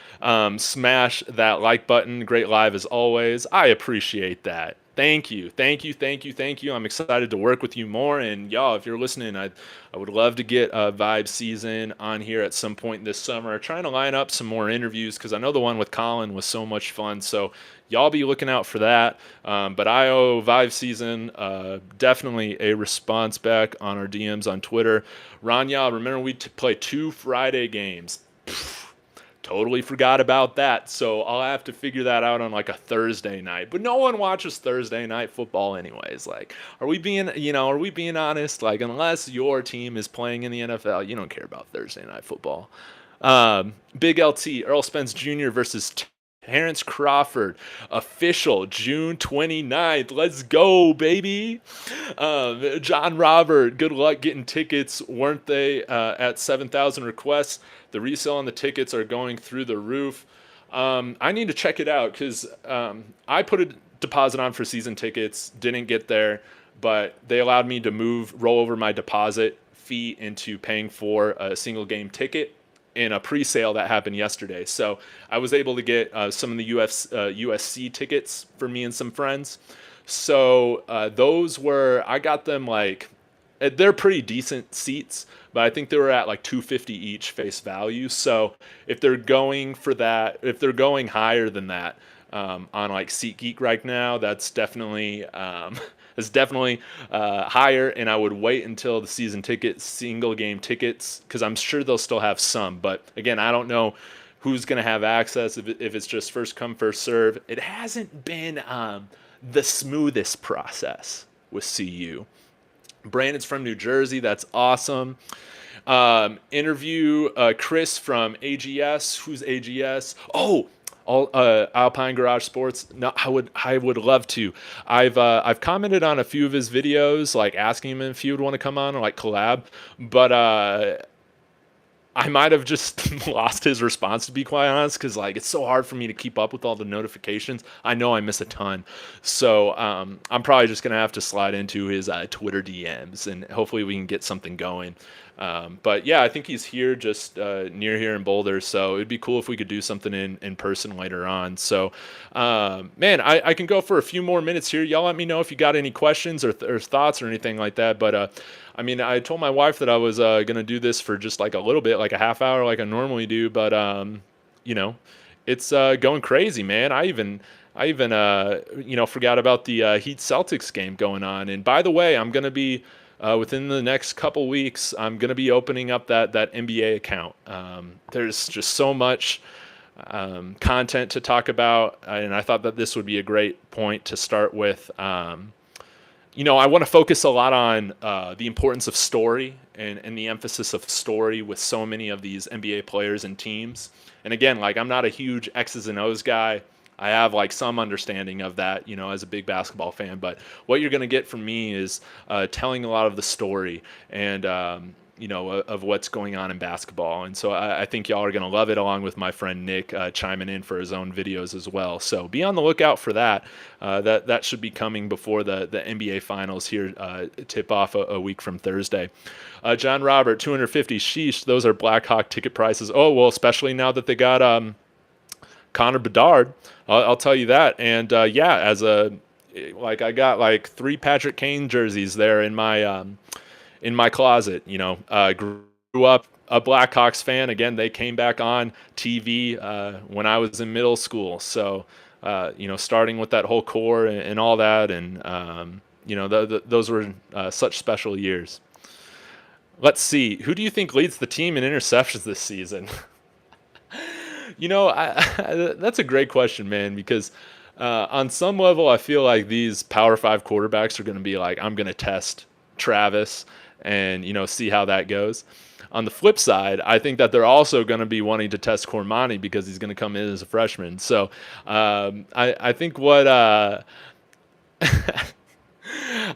Smash that like button. Great live as always. I appreciate that. Thank you. I'm excited to work with you more. And y'all, if you're listening, I would love to get a Vibe Season on here at some point this summer. Trying to line up some more interviews because I know the one with Colin was so much fun. So y'all be looking out for that. But I owe Vibe Season definitely a response back on our DMs on Twitter. Ranya, remember we play 2 Friday games. Totally forgot about that, so I'll have to figure that out on like a Thursday night. But no one watches Thursday night football anyways. Like, are we being honest? Like, unless your team is playing in the NFL, you don't care about Thursday night football. Big LT, Earl Spence Jr. versus Terrence Crawford, official June 29th. Let's go, baby. John Robert, good luck getting tickets. Weren't they at 7,000 requests? The resale on the tickets are going through the roof. I need to check it out because I put a deposit on for season tickets, didn't get there, but they allowed me to roll over my deposit fee into paying for a single game ticket in a pre-sale that happened yesterday. So I was able to get some of the USC tickets for me and some friends. So I got them like, they're pretty decent seats, but I think they were at like $250 each face value. So if they're going higher than that on like SeatGeek right now, that's definitely higher, and I would wait until the single game tickets, because I'm sure they'll still have some. But again, I don't know who's going to have access if it's just first come, first serve. It hasn't been the smoothest process with CU. Brandon's from New Jersey. That's awesome. Interview Chris from AGS. Who's AGS? Oh, all Alpine Garage Sports? No, I would love to. I've commented on a few of his videos, like asking him if he would want to come on or like collab, but I might have just lost his response, to be quite honest, because like it's so hard for me to keep up with all the notifications. I know I miss a ton, so I'm probably just gonna have to slide into his Twitter DMs, and hopefully we can get something going. But yeah, I think he's here, just near here in Boulder, so it'd be cool if we could do something in person later on. So, man, I can go for a few more minutes here. Y'all let me know if you got any questions or thoughts or anything like that. But I mean, I told my wife that I was gonna do this for just like a little bit, like a half hour, like I normally do. But you know, it's going crazy, man. I even forgot about the Heat Celtics game going on. And by the way, I'm gonna be within the next couple weeks, I'm gonna be opening up that NBA account. There's just so much content to talk about, and I thought that this would be a great point to start with. I want to focus a lot on the importance of story and the emphasis of story with so many of these NBA players and teams. And again, like I'm not a huge X's and O's guy. I have like some understanding of that, as a big basketball fan. But what you're going to get from me is telling a lot of the story and of what's going on in basketball. And so I think y'all are going to love it, along with my friend Nick chiming in for his own videos as well. So be on the lookout for that. That should be coming before the NBA Finals here tip off a week from Thursday. John Robert, 250. Sheesh, those are Blackhawk ticket prices. Oh, well, especially now that they got Connor Bedard. I'll tell you that. And yeah, I got like 3 Patrick Kane jerseys there in my closet. Grew up a Blackhawks fan. Again, they came back on TV when I was in middle school. So, starting with that whole core and all that, and those were such special years. Let's see. Who do you think leads the team in interceptions this season? That's a great question, man, because on some level, I feel like these Power 5 quarterbacks are going to be like, I'm going to test Travis and, see how that goes. On the flip side, I think that they're also going to be wanting to test Cormani because he's going to come in as a freshman. So I think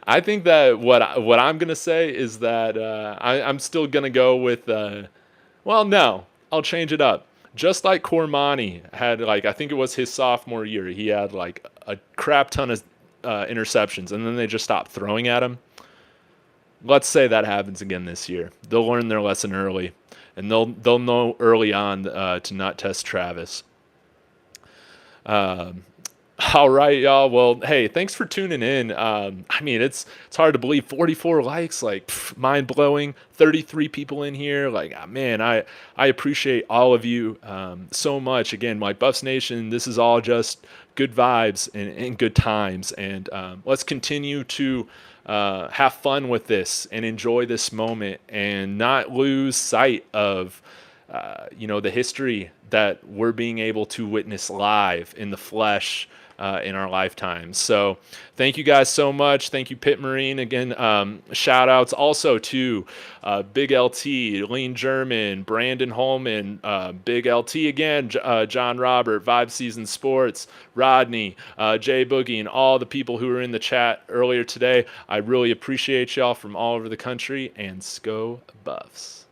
I think that what I'm going to say is that I'm still going to go with, well, no, I'll change it up. Just like Cormani had, like, I think it was his sophomore year, he had like a crap ton of interceptions, and then they just stopped throwing at him. Let's say that happens again this year. They'll learn their lesson early, and they'll know early on to not test Travis. All right, y'all. Well, hey, thanks for tuning in. I mean, it's hard to believe 44 likes, like mind blowing. 33 people in here, like man, I appreciate all of you so much. Again, like Buffs Nation, this is all just good vibes and good times, and let's continue to have fun with this and enjoy this moment and not lose sight of the history that we're being able to witness live in the flesh in our lifetimes. So thank you guys so much. Thank you, Pit Marine. Again, shout outs also to Big LT, Lean German, Brandon Holman, Big LT again, John Robert, Vibe Season Sports, Rodney, Jay Boogie, and all the people who were in the chat earlier today. I really appreciate y'all from all over the country, and Sco Buffs.